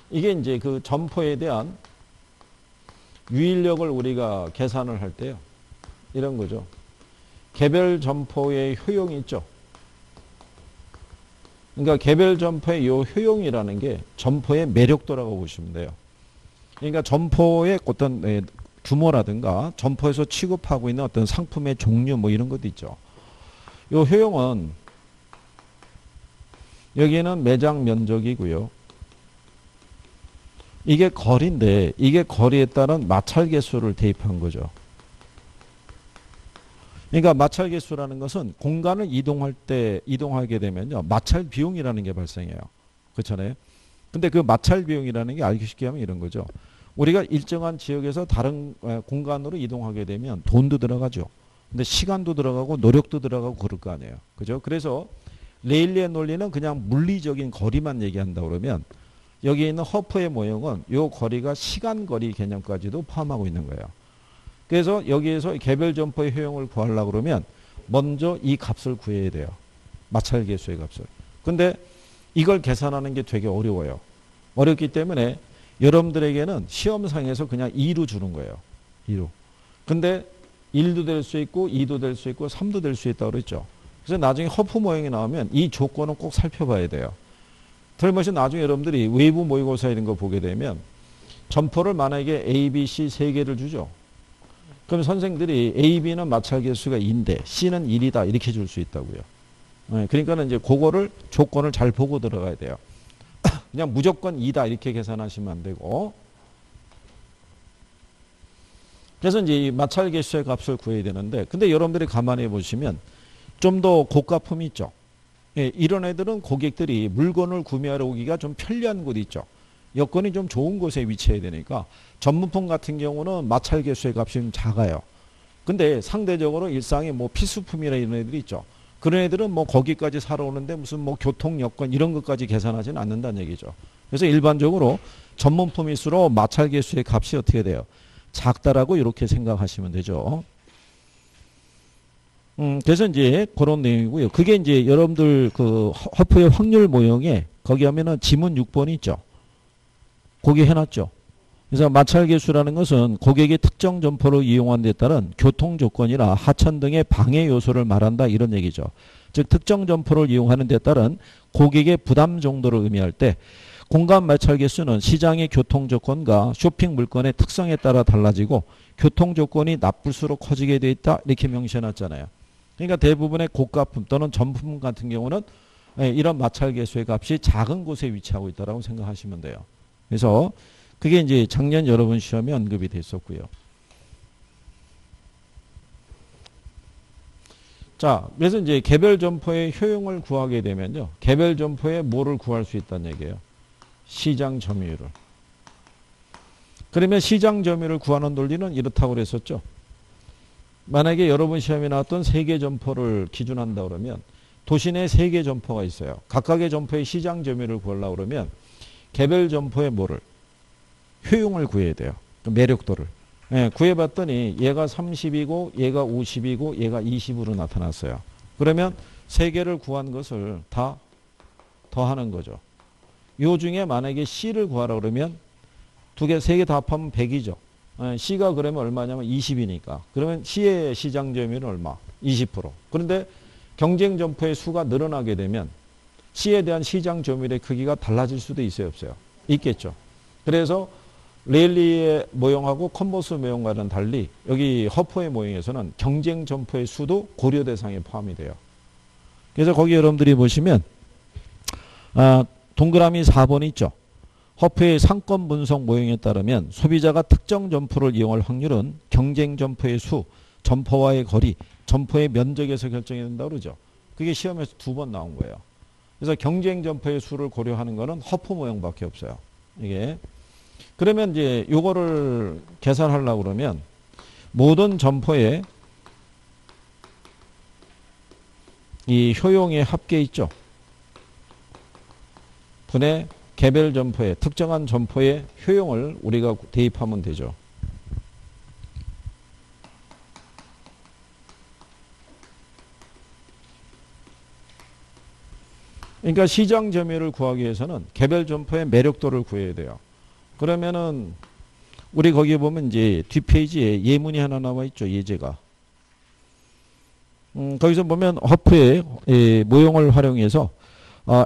이게 이제 그 점포에 대한 유인력을 우리가 계산을 할 때요. 이런 거죠. 개별 점포의 효용이 있죠. 그러니까 개별 점포의 이 효용이라는 게 점포의 매력도라고 보시면 돼요. 그러니까 점포의 어떤 규모라든가 점포에서 취급하고 있는 어떤 상품의 종류 뭐 이런 것도 있죠. 이 효용은 여기에는 매장 면적이고요. 이게 거리인데 이게 거리에 따른 마찰 개수를 대입한 거죠. 그러니까 마찰 개수라는 것은 공간을 이동하게 되면요. 마찰 비용이라는 게 발생해요. 그렇잖아요. 근데 그 마찰 비용이라는 게 알기 쉽게 하면 이런 거죠. 우리가 일정한 지역에서 다른 공간으로 이동하게 되면 돈도 들어가죠. 근데 시간도 들어가고 노력도 들어가고 그럴 거 아니에요. 그죠? 그래서 레일리의 논리는 그냥 물리적인 거리만 얘기한다 그러면 여기에 있는 허프의 모형은 이 거리가 시간 거리 개념까지도 포함하고 있는 거예요. 그래서 여기에서 개별 점포의 효용을 구하려고 그러면 먼저 이 값을 구해야 돼요. 마찰 개수의 값을. 근데 이걸 계산하는 게 되게 어려워요. 어렵기 때문에 여러분들에게는 시험상에서 그냥 2로 주는 거예요. 2로. 근데 1도 될 수 있고 2도 될 수 있고 3도 될 수 있다고 그랬죠. 그래서 나중에 허프 모형이 나오면 이 조건은 꼭 살펴봐야 돼요. 틀림없이 나중에 여러분들이 외부 모의고사 이런 거 보게 되면 점포를 만약에 A, B, C 세 개를 주죠. 그럼 선생들이 A, B는 마찰 개수가 2인데 C는 1이다 이렇게 줄 수 있다고요. 그러니까는 이제 그거를 조건을 잘 보고 들어가야 돼요. 그냥 무조건 2다 이렇게 계산하시면 안 되고. 그래서 이제 이 마찰 개수의 값을 구해야 되는데, 근데 여러분들이 가만히 보시면 좀 더 고가품이 있죠. 예, 이런 애들은 고객들이 물건을 구매하러 오기가 좀 편리한 곳 있죠. 여건이 좀 좋은 곳에 위치해야 되니까 전문품 같은 경우는 마찰 개수의 값이 좀 작아요. 근데 상대적으로 일상에 뭐 필수품이나 이런 애들이 있죠. 그런 애들은 뭐 거기까지 사러 오는데 무슨 뭐 교통 여건 이런 것까지 계산하지는 않는다는 얘기죠. 그래서 일반적으로 전문품일수록 마찰 개수의 값이 어떻게 돼요? 작다라고 이렇게 생각하시면 되죠. 그래서 이제 그런 내용이고요. 그게 이제 여러분들 그 허프의 확률 모형에 거기 하면은 지문 6번이 있죠. 거기 해놨죠. 그래서 마찰 개수라는 것은 고객이 특정 점포를 이용한 데 따른 교통 조건이나 하천 등의 방해 요소를 말한다 이런 얘기죠. 즉 특정 점포를 이용하는 데 따른 고객의 부담 정도를 의미할 때 공간 마찰 개수는 시장의 교통 조건과 쇼핑 물건의 특성에 따라 달라지고 교통 조건이 나쁠수록 커지게 돼 있다 이렇게 명시해놨잖아요. 그러니까 대부분의 고가품 또는 전품 같은 경우는 이런 마찰 개수의 값이 작은 곳에 위치하고 있다고 생각하시면 돼요. 그래서 그게 이제 작년 여러분 시험에 언급이 됐었고요. 자, 그래서 이제 개별 점포의 효용을 구하게 되면요. 개별 점포에 뭐를 구할 수 있다는 얘기예요. 시장 점유율을. 그러면 시장 점유율을 구하는 논리는 이렇다고 그랬었죠. 만약에 여러분 시험에 나왔던 3개 점포를 기준한다 그러면 도시 내 3개 점포가 있어요. 각각의 점포의 시장 점유율을 구하려고 그러면 개별 점포의 뭐를? 효용을 구해야 돼요. 매력도를. 예, 구해봤더니 얘가 30이고 얘가 50이고 얘가 20으로 나타났어요. 그러면 3개를 구한 것을 다 더하는 거죠. 요 중에 만약에 C를 구하라 그러면 2개, 3개 다 합하면 100이죠. C가 그러면 얼마냐면 20이니까. 그러면 C의 시장 점유율은 얼마? 20%. 그런데 경쟁 점포의 수가 늘어나게 되면 C에 대한 시장 점유율의 크기가 달라질 수도 있어요, 없어요? 있겠죠. 그래서 레일리의 모형하고 컨버스 모형과는 달리 여기 허퍼의 모형에서는 경쟁 점포의 수도 고려 대상에 포함이 돼요. 그래서 거기 여러분들이 보시면 동그라미 4번이 있죠. 허프의 상권 분석 모형에 따르면 소비자가 특정 점포를 이용할 확률은 경쟁 점포의 수, 점포와의 거리, 점포의 면적에서 결정이 된다고 그러죠. 그게 시험에서 2번 나온 거예요. 그래서 경쟁 점포의 수를 고려하는 거는 허프 모형밖에 없어요. 이게. 그러면 이제 요거를 계산하려고 그러면 모든 점포에 이 효용의 합계 있죠. 분의 개별 점포에 특정한 점포의 효용을 우리가 대입하면 되죠. 그러니까 시장 점유율을 구하기 위해서는 개별 점포의 매력도를 구해야 돼요. 그러면은 우리 거기에 보면 이제 뒷페이지에 예문이 하나 나와 있죠. 예제가. 거기서 보면 허프의 모형을 활용해서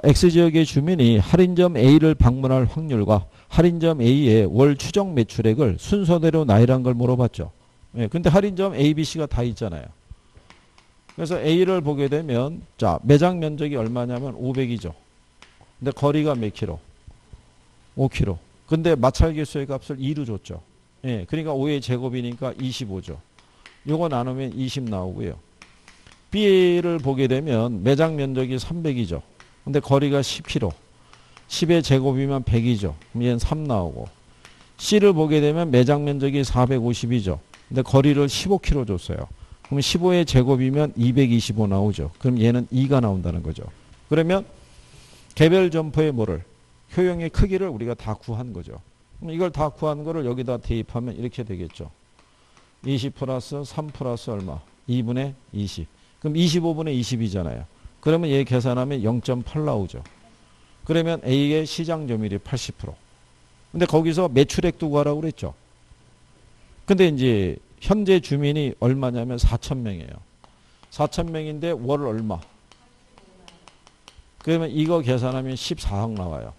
X지역의 주민이 할인점 A를 방문할 확률과 할인점 A의 월 추정 매출액을 순서대로 나열한 걸 물어봤죠. 근데 할인점 A, B, C가 다 있잖아요. 그래서 A를 보게 되면 자 매장 면적이 얼마냐면 500이죠. 근데 거리가 몇 킬로? 5km. 근데 마찰 개수의 값을 2로 줬죠. 그러니까 5의 제곱이니까 25죠. 요거 나누면 20 나오고요. B를 보게 되면 매장 면적이 300이죠. 근데 거리가 10km. 10의 제곱이면 100이죠. 그럼 얘는 3 나오고. C를 보게 되면 매장 면적이 450이죠. 근데 거리를 15km 줬어요. 그럼 15의 제곱이면 225 나오죠. 그럼 얘는 2가 나온다는 거죠. 그러면 개별 점포의 뭐를? 효용의 크기를 우리가 다 구한 거죠. 그럼 이걸 다 구한 거를 여기다 대입하면 이렇게 되겠죠. 20 플러스 3 플러스 얼마? 2분의 20. 그럼 25분의 20이잖아요. 그러면 얘 계산하면 0.8 나오죠. 그러면 A의 시장 점유율이 80%. 근데 거기서 매출액도 구하라고 그랬죠. 근데 이제 현재 주민이 얼마냐면 4,000명이에요. 4,000명인데 월 얼마? 그러면 이거 계산하면 14억 나와요.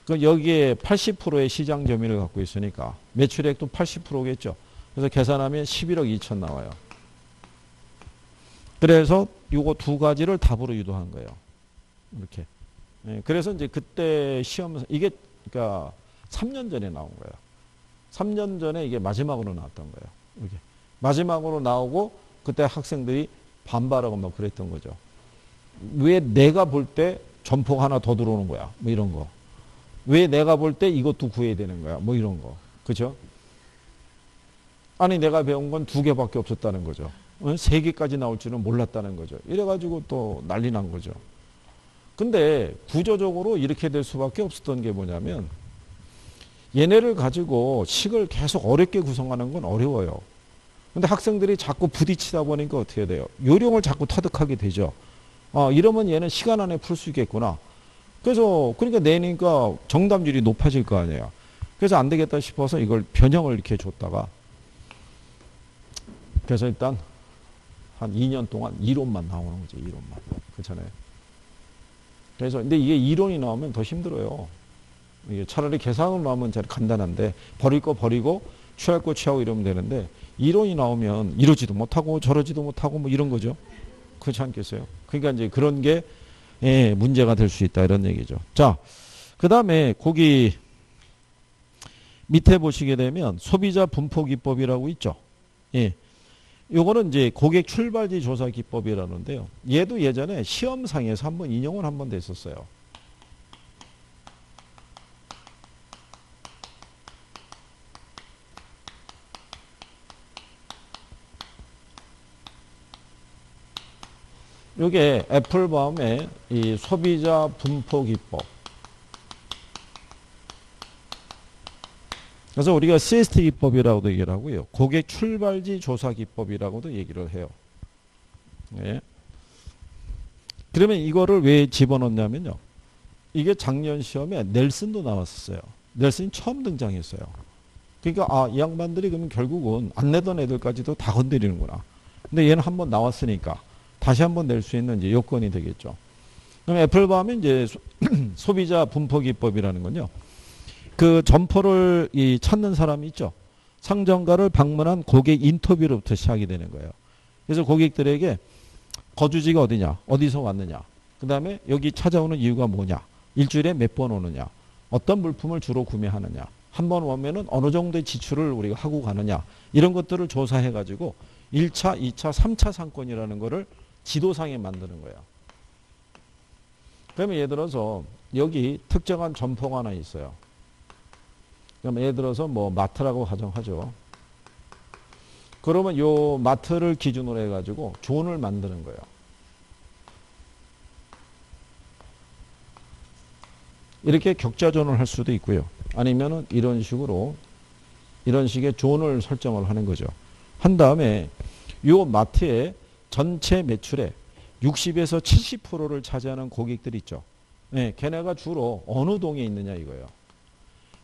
그럼 여기에 80%의 시장 점유율을 갖고 있으니까 매출액도 80%겠죠. 그래서 계산하면 11억 2천 나와요. 그래서 요거 두 가지를 답으로 유도한 거예요. 이렇게. 예, 그래서 이제 그때 시험, 이게, 그러니까 3년 전에 나온 거예요. 3년 전에 이게 마지막으로 나왔던 거예요. 이렇게. 마지막으로 나오고 그때 학생들이 반발하고 막 그랬던 거죠. 왜 내가 볼 때 점포가 하나 더 들어오는 거야? 뭐 이런 거. 왜 내가 볼 때 이것도 구해야 되는 거야? 뭐 이런 거. 그죠? 아니, 내가 배운 건 2개밖에 없었다는 거죠. 3개까지 나올 줄은 몰랐다는 거죠. 이래가지고 또 난리 난 거죠. 근데 구조적으로 이렇게 될 수밖에 없었던 게 뭐냐면 얘네를 가지고 식을 계속 어렵게 구성하는 건 어려워요. 근데 학생들이 자꾸 부딪히다 보니까 어떻게 돼요? 요령을 자꾸 터득하게 되죠. 이러면 얘는 시간 안에 풀 수 있겠구나. 그래서 그러니까 내니까 정답률이 높아질 거 아니에요. 그래서 안 되겠다 싶어서 이걸 변형을 이렇게 줬다가 그래서 일단 한 2년 동안 이론만 나오는 거죠. 이론만. 그렇잖아요. 그래서 근데 이게 이론이 나오면 더 힘들어요. 이게 차라리 계산으로 나오면 잘 간단한데 버릴 거 버리고 취할 거 취하고 이러면 되는데 이론이 나오면 이러지도 못하고 저러지도 못하고 뭐 이런 거죠. 그렇지 않겠어요? 그러니까 이제 그런 게 문제가 될 수 있다 이런 얘기죠. 자, 그 다음에 거기 밑에 보시게 되면 소비자 분포 기법이라고 있죠. 예. 요거는 이제 고객 출발지 조사 기법이라는데요. 얘도 예전에 시험상에서 한번 인용을 한번 됐었어요. 요게 애플바움의 이 소비자 분포 기법. 그래서 우리가 CST 기법이라고도 얘기를 하고요. 고객 출발지 조사 기법이라고도 얘기를 해요. 예. 그러면 이거를 왜 집어넣냐면요. 이게 작년 시험에 넬슨도 나왔었어요. 넬슨이 처음 등장했어요. 그러니까 이 양반들이 그러면 결국은 안 내던 애들까지도 다 건드리는구나. 근데 얘는 한번 나왔으니까 다시 한번 낼 수 있는 이제 요건이 되겠죠. 그럼 애플바움이 이제 소비자 분포 기법이라는 건요. 그 점포를 찾는 사람이 있죠. 상점가를 방문한 고객 인터뷰로부터 시작이 되는 거예요. 그래서 고객들에게 거주지가 어디냐, 어디서 왔느냐, 그 다음에 여기 찾아오는 이유가 뭐냐, 일주일에 몇 번 오느냐, 어떤 물품을 주로 구매하느냐, 한 번 오면은 어느 정도의 지출을 우리가 하고 가느냐, 이런 것들을 조사해가지고 1차, 2차, 3차 상권이라는 거를 지도상에 만드는 거예요. 그러면 예를 들어서 여기 특정한 점포가 하나 있어요. 그럼 예를 들어서 뭐 마트라고 가정하죠. 그러면 요 마트를 기준으로 해가지고 존을 만드는 거예요. 이렇게 격자존을 할 수도 있고요. 아니면은 이런 식으로 이런 식의 존을 설정을 하는 거죠. 한 다음에 요 마트의 전체 매출의 60에서 70%를 차지하는 고객들이 있죠. 네, 걔네가 주로 어느 동에 있느냐 이거예요.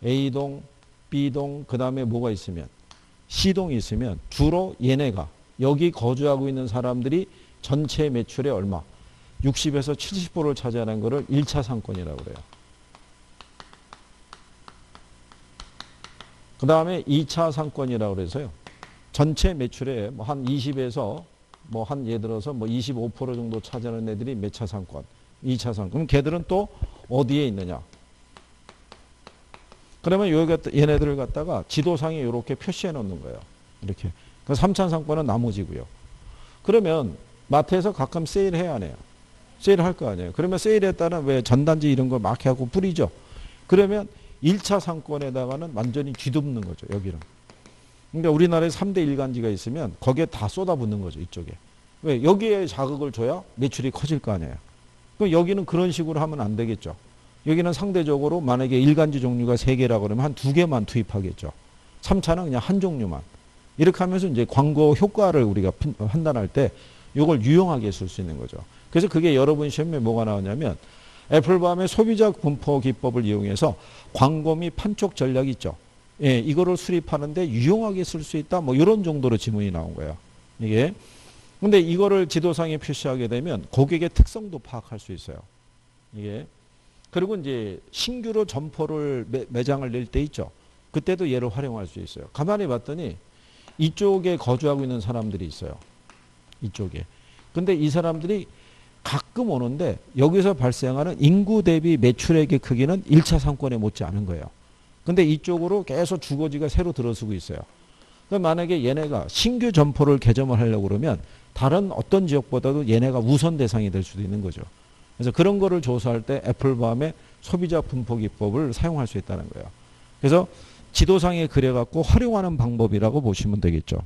A동, B동, 그 다음에 뭐가 있으면 C동이 있으면 주로 얘네가 여기 거주하고 있는 사람들이 전체 매출의 얼마 60에서 70%를 차지하는 거를 1차 상권이라고 그래요. 그 다음에 2차 상권이라고 그래서요. 전체 매출의 뭐 한 20에서 뭐 한 예를 들어서 뭐 25% 정도 차지하는 애들이 몇 차 상권? 2차 상권. 그럼 걔들은 또 어디에 있느냐? 그러면 얘네들을 갖다가 지도상에 이렇게 표시해 놓는 거예요. 이렇게. 그 3차 상권은 나머지고요. 그러면 마트에서 가끔 세일해야 하네요. 세일할 거 아니에요. 그러면 세일했다는 왜 전단지 이런 걸 마크하고 뿌리죠. 그러면 1차 상권에다가는 완전히 뒤덮는 거죠. 여기는. 그러니까 우리나라에 3대 일간지가 있으면 거기에 다 쏟아붓는 거죠. 이쪽에. 왜? 여기에 자극을 줘야 매출이 커질 거 아니에요. 그럼 여기는 그런 식으로 하면 안 되겠죠. 여기는 상대적으로 만약에 일간지 종류가 3개라고 그러면 한 2개만 투입하겠죠. 3차는 그냥 한 종류만. 이렇게 하면서 이제 광고 효과를 우리가 판단할 때 이걸 유용하게 쓸 수 있는 거죠. 그래서 그게 여러분 시험에 뭐가 나오냐면 애플밤의 소비자 분포 기법을 이용해서 광고 및 판촉 전략이 있죠. 예, 이거를 수립하는데 유용하게 쓸 수 있다. 뭐 이런 정도로 지문이 나온 거예요. 이게. 근데 이거를 지도상에 표시하게 되면 고객의 특성도 파악할 수 있어요. 이게. 그리고 이제 신규로 점포를 매장을 낼 때 있죠. 그때도 얘를 활용할 수 있어요. 가만히 봤더니 이쪽에 거주하고 있는 사람들이 있어요. 이쪽에. 근데 이 사람들이 가끔 오는데 여기서 발생하는 인구 대비 매출액의 크기는 1차 상권에 못지 않은 거예요. 근데 이쪽으로 계속 주거지가 새로 들어서고 있어요. 그럼 만약에 얘네가 신규 점포를 개점을 하려고 그러면 다른 어떤 지역보다도 얘네가 우선 대상이 될 수도 있는 거죠. 그래서 그런 거를 조사할 때 애플밤의 소비자 분포 기법을 사용할 수 있다는 거예요. 그래서 지도상에 그려갖고 활용하는 방법이라고 보시면 되겠죠.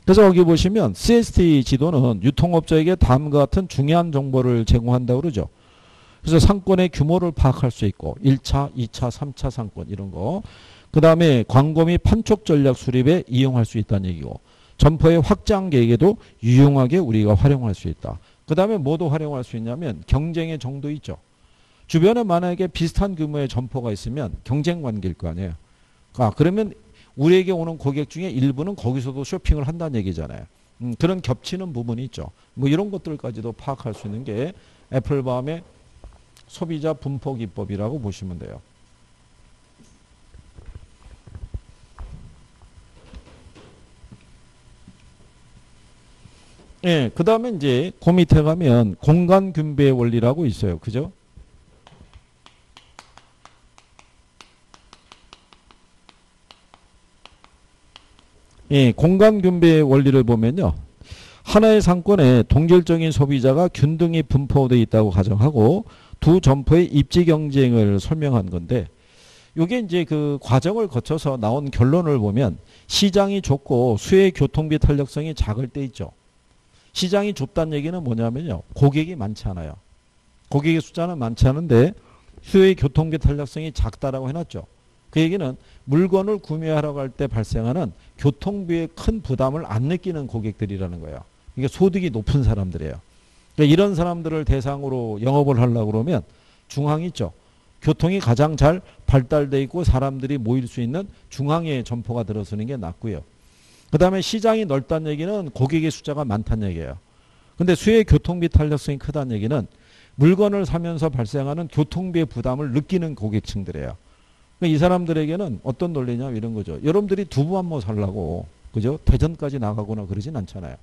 그래서 여기 보시면 CST 지도는 유통업자에게 다음과 같은 중요한 정보를 제공한다고 그러죠. 그래서 상권의 규모를 파악할 수 있고 1차, 2차, 3차 상권 이런 거. 그 다음에 광고 및 판촉 전략 수립에 이용할 수 있다는 얘기고 점포의 확장 계획에도 유용하게 우리가 활용할 수 있다. 그 다음에 뭐도 활용할 수 있냐면 경쟁의 정도 있죠. 주변에 만약에 비슷한 규모의 점포가 있으면 경쟁 관계일 거 아니에요. 그러면 우리에게 오는 고객 중에 일부는 거기서도 쇼핑을 한다는 얘기잖아요. 그런 겹치는 부분이 있죠. 뭐 이런 것들까지도 파악할 수 있는 게 애플밤의 소비자 분포 기법이라고 보시면 돼요. 예, 그 다음에 이제 그 밑에 가면 공간 균배의 원리라고 있어요. 그죠? 예, 공간 균배의 원리를 보면요. 하나의 상권에 동질적인 소비자가 균등히 분포되어 있다고 가정하고 두 점포의 입지 경쟁을 설명한 건데 이게 이제 그 과정을 거쳐서 나온 결론을 보면 시장이 좁고 수의 교통비 탄력성이 작을 때 있죠. 시장이 좁다는 얘기는 뭐냐면요. 고객이 많지 않아요. 고객의 숫자는 많지 않은데 수의 교통비 탄력성이 작다라고 해놨죠. 그 얘기는 물건을 구매하러 갈 때 발생하는 교통비의 큰 부담을 안 느끼는 고객들이라는 거예요. 이게 소득이 높은 사람들이에요. 그러니까 이런 사람들을 대상으로 영업을 하려고 그러면 중앙 있죠. 교통이 가장 잘 발달돼 있고 사람들이 모일 수 있는 중앙에 점포가 들어서는 게 낫고요. 그 다음에 시장이 넓다는 얘기는 고객의 숫자가 많다는 얘기예요. 근데 수의 교통비 탄력성이 크다는 얘기는 물건을 사면서 발생하는 교통비의 부담을 느끼는 고객층들이에요. 그러니까 이 사람들에게는 어떤 논리냐 이런 거죠. 여러분들이 두부 한 모 살라고 그죠? 대전까지 나가거나 그러진 않잖아요.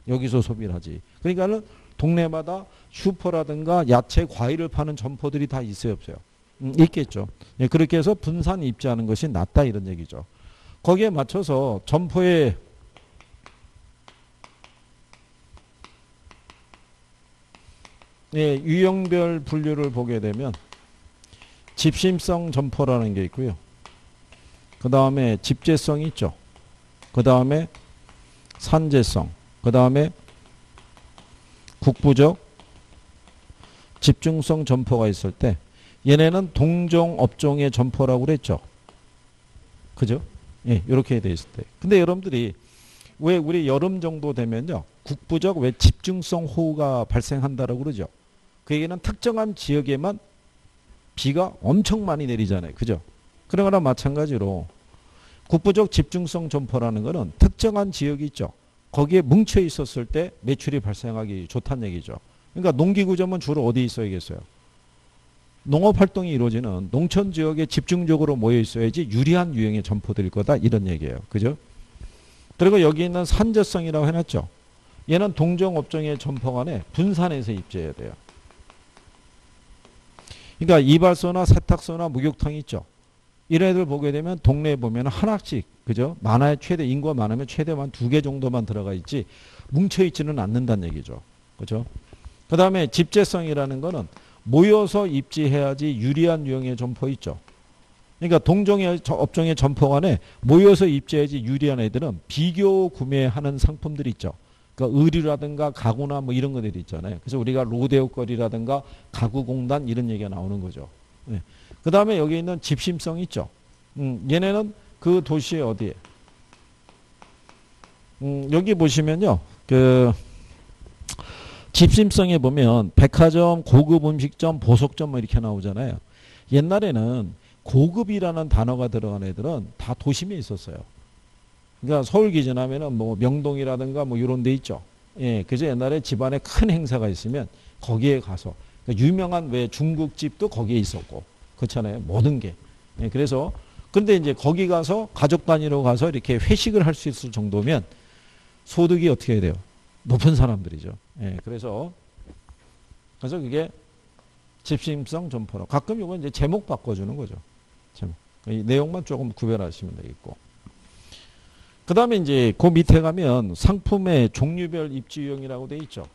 여기서 소비를 하지. 그러니까는 동네마다 슈퍼라든가 야채, 과일을 파는 점포들이 다 있어요, 없어요? 있겠죠. 예, 그렇게 해서 분산 입지하는 것이 낫다 이런 얘기죠. 거기에 맞춰서 점포의 예, 유형별 분류를 보게 되면 집심성 점포라는 게 있고요. 그 다음에 집재성 있죠. 그 다음에 산재성. 그 다음에 국부적 집중성 점포가 있을 때 얘네는 동종 업종의 점포라고 그랬죠. 그죠? 예, 이렇게 돼 있을 때. 근데 여러분들이 왜 우리 여름 정도 되면요. 국부적 왜 집중성 호우가 발생한다라고 그러죠. 그 얘기는 특정한 지역에만 비가 엄청 많이 내리잖아요. 그죠? 그런 거랑 마찬가지로 국부적 집중성 점포라는 거는 특정한 지역이 있죠. 거기에 뭉쳐 있었을 때 매출이 발생하기 좋다는 얘기죠. 그러니까 농기구점은 주로 어디에 있어야겠어요? 농업활동이 이루어지는 농촌 지역에 집중적으로 모여 있어야지 유리한 유형의 점포들일 거다 이런 얘기예요. 그죠? 그리고 여기 있는 산재성이라고 해놨죠. 얘는 동종업종의 점포 간에 분산해서 입지해야 돼요. 그러니까 이발소나 세탁소나 목욕탕 있죠. 이런 애들 보게 되면 동네에 보면 하나씩 그죠? 많아야 최대 인구가 많으면 최대만 2개 정도만 들어가 있지 뭉쳐 있지는 않는다는 얘기죠. 그죠? 그 다음에 집재성이라는 거는 모여서 입지해야지 유리한 유형의 점포 있죠. 그러니까 동종의 업종의 점포 간에 모여서 입지해야지 유리한 애들은 비교 구매하는 상품들이 있죠. 그러니까 의류라든가 가구나 뭐 이런 것들이 있잖아요. 그래서 우리가 로데오 거리라든가 가구공단 이런 얘기가 나오는 거죠. 네. 그 다음에 여기 있는 집심성 있죠. 얘네는 그 도시의 어디에? 여기 보시면요. 그 집심성에 보면 백화점, 고급 음식점, 보석점 뭐 이렇게 나오잖아요. 옛날에는 고급이라는 단어가 들어간 애들은 다 도심에 있었어요. 그러니까 서울 기준하면은 뭐 명동이라든가 뭐 이런 데 있죠. 예, 그래서 옛날에 집안에 큰 행사가 있으면 거기에 가서 그러니까 유명한 왜 중국집도 거기에 있었고 그렇잖아요. 모든 게. 예, 그래서 근데 이제 거기 가서 가족 단위로 가서 이렇게 회식을 할 수 있을 정도면 소득이 어떻게 해야 돼요? 높은 사람들이죠. 예, 그래서 그게 집신성 점포로 가끔 이건 이제 제목 바꿔주는 거죠. 제목. 이 내용만 조금 구별하시면 되겠고. 그 다음에 이제 그 밑에 가면 상품의 종류별 입지 유형이라고 되어 있죠.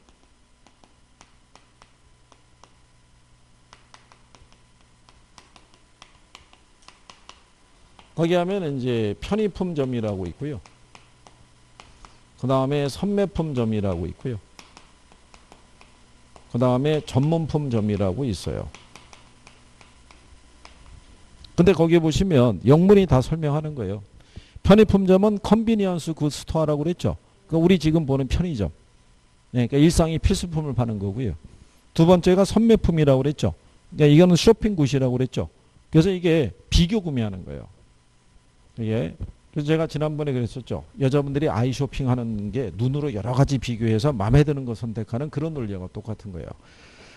거기 하면 이제 편의품점이라고 있고요. 그 다음에 선매품점이라고 있고요. 그 다음에 전문품점이라고 있어요. 근데 거기 보시면 영문이 다 설명하는 거예요. 편의품점은 컨비니언스 굿 스토어라고 그랬죠. 그러니까 우리 지금 보는 편의점. 네, 그러니까 일상의 필수품을 파는 거고요. 두 번째가 선매품이라고 그랬죠. 그러니까 이거는 쇼핑 굿이라고 그랬죠. 그래서 이게 비교 구매하는 거예요. 이게 그래서 제가 지난번에 그랬었죠. 여자분들이 아이 쇼핑하는 게 눈으로 여러 가지 비교해서 마음에 드는 거 선택하는 그런 논리와 똑같은 거예요.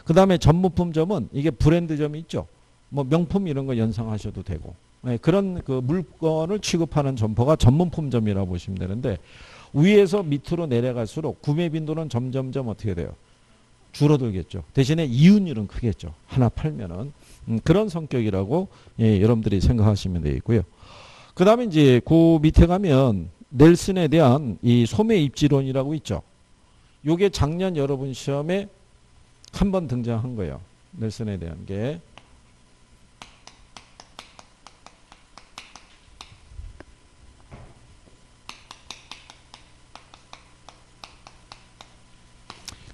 그 다음에 전문품점은 이게 브랜드점이 있죠. 뭐 명품 이런 거 연상하셔도 되고 네, 그런 그 물건을 취급하는 점포가 전문품점이라고 보시면 되는데 위에서 밑으로 내려갈수록 구매 빈도는 점점점 어떻게 돼요? 줄어들겠죠. 대신에 이윤율은 크겠죠. 하나 팔면은 그런 성격이라고 예, 여러분들이 생각하시면 되겠고요. 그 다음에 이제 그 밑에 가면 넬슨에 대한 이 소매 입지론이라고 있죠. 요게 작년 여러분 시험에 한 번 등장한 거예요. 넬슨에 대한 게.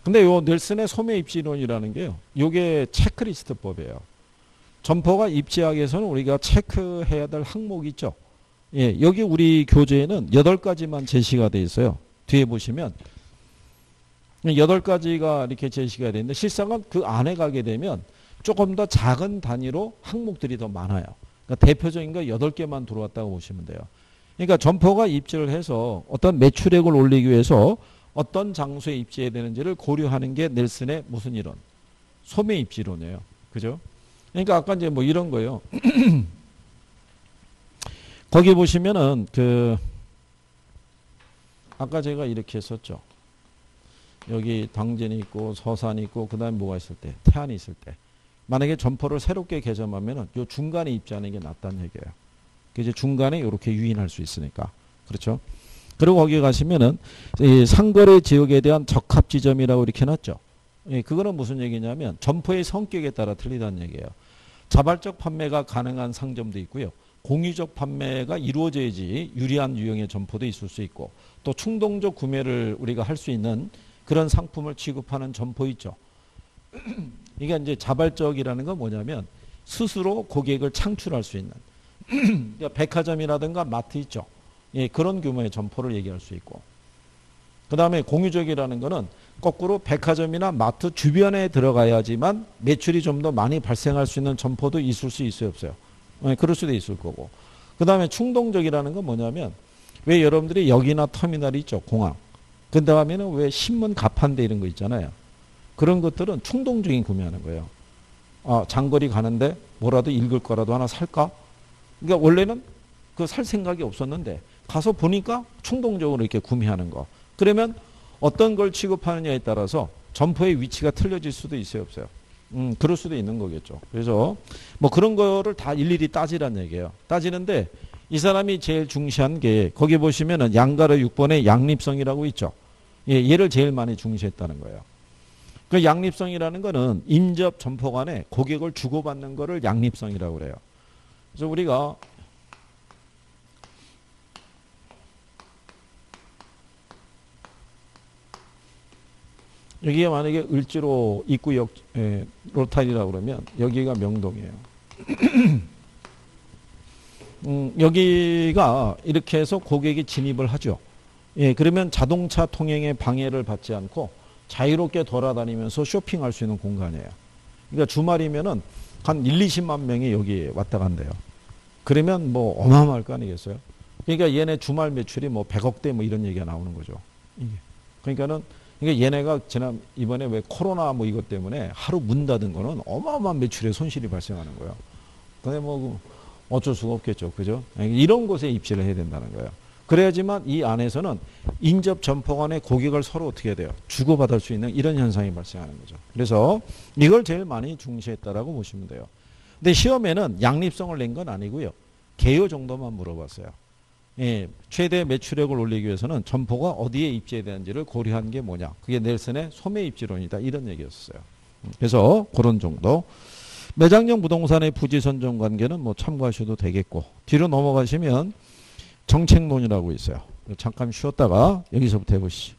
근데 요 넬슨의 소매 입지론이라는 게요. 요게 체크리스트법이에요. 점포가 입지하기 위해서는 우리가 체크해야 될 항목이 있죠. 예, 여기 우리 교재에는 8가지만 제시가 돼 있어요. 뒤에 보시면 8가지가 이렇게 제시가 되는데 실상은 그 안에 가게 되면 조금 더 작은 단위로 항목들이 더 많아요. 그러니까 대표적인 거 8개만 들어왔다고 보시면 돼요. 그러니까 점포가 입지를 해서 어떤 매출액을 올리기 위해서 어떤 장소에 입지해야 되는지를 고려하는 게 넬슨의 무슨 이론? 소매 입지론이에요. 그죠? 그러니까 아까 이제 뭐 이런 거예요. 거기 보시면은 아까 제가 이렇게 했었죠. 여기 당진이 있고 서산이 있고 그다음에 뭐가 있을 때 태안이 있을 때 만약에 점포를 새롭게 개점하면은 요 중간에 입지하는 게 낫다는 얘기예요. 이제 중간에 이렇게 유인할 수 있으니까 그렇죠. 그리고 거기 가시면은 이 상거래 지역에 대한 적합 지점이라고 이렇게 해놨죠. 예, 그거는 무슨 얘기냐면 점포의 성격에 따라 틀리다는 얘기예요. 자발적 판매가 가능한 상점도 있고요. 공유적 판매가 이루어져야지 유리한 유형의 점포도 있을 수 있고 또 충동적 구매를 우리가 할 수 있는 그런 상품을 취급하는 점포 있죠. 이게 이제 자발적이라는 건 뭐냐면 스스로 고객을 창출할 수 있는 그러니까 백화점이라든가 마트 있죠. 예, 그런 규모의 점포를 얘기할 수 있고 그 다음에 공유적이라는 거는 거꾸로 백화점이나 마트 주변에 들어가야지만 매출이 좀 더 많이 발생할 수 있는 점포도 있을 수 있어요, 없어요? 네, 그럴 수도 있을 거고. 그 다음에 충동적이라는 건 뭐냐면 왜 여러분들이 역이나 터미널이 있죠, 공항. 그 다음에는 왜 신문 가판대 이런 거 있잖아요. 그런 것들은 충동적인 구매하는 거예요. 아, 장거리 가는데 뭐라도 읽을 거라도 하나 살까? 그러니까 원래는 그 살 생각이 없었는데 가서 보니까 충동적으로 이렇게 구매하는 거. 그러면 어떤 걸 취급하느냐에 따라서 점포의 위치가 틀려질 수도 있어요, 없어요? 그럴 수도 있는 거겠죠. 그래서 뭐 그런 거를 다 일일이 따지란 얘기예요. 따지는데 이 사람이 제일 중시한 게 거기 보시면은 양가로 6번에 양립성이라고 있죠. 예, 얘를 제일 많이 중시했다는 거예요. 그 양립성이라는 거는 인접 점포 간에 고객을 주고받는 거를 양립성이라고 그래요. 그래서 우리가 여기가 만약에 을지로 입구역 로타리라고 그러면 여기가 명동이에요. 여기가 이렇게 해서 고객이 진입을 하죠. 예, 그러면 자동차 통행에 방해를 받지 않고 자유롭게 돌아다니면서 쇼핑할 수 있는 공간이에요. 그러니까 주말이면은 한 1, 20만 명이 여기 왔다 간대요. 그러면 뭐 어마어마할 거 아니겠어요? 그러니까 얘네 주말 매출이 뭐 100억대 뭐 이런 얘기가 나오는 거죠. 이게. 그러니까 얘네가 이번에 왜 코로나 뭐 이것 때문에 하루 문 닫은 거는 어마어마한 매출에 손실이 발생하는 거예요. 근데 뭐 어쩔 수가 없겠죠. 그죠? 이런 곳에 입지를 해야 된다는 거예요. 그래야지만 이 안에서는 인접 점포 간의 고객을 서로 어떻게 해야 돼요? 주고받을 수 있는 이런 현상이 발생하는 거죠. 그래서 이걸 제일 많이 중시했다라고 보시면 돼요. 근데 시험에는 양립성을 낸 건 아니고요. 개요 정도만 물어봤어요. 예, 최대 매출액을 올리기 위해서는 점포가 어디에 입지해야 되는지를 고려한 게 뭐냐. 그게 넬슨의 소매 입지론이다. 이런 얘기였어요. 그래서 그런 정도. 매장형 부동산의 부지 선정 관계는 뭐 참고하셔도 되겠고, 뒤로 넘어가시면 정책론이라고 있어요. 잠깐 쉬었다가 여기서부터 해보시죠.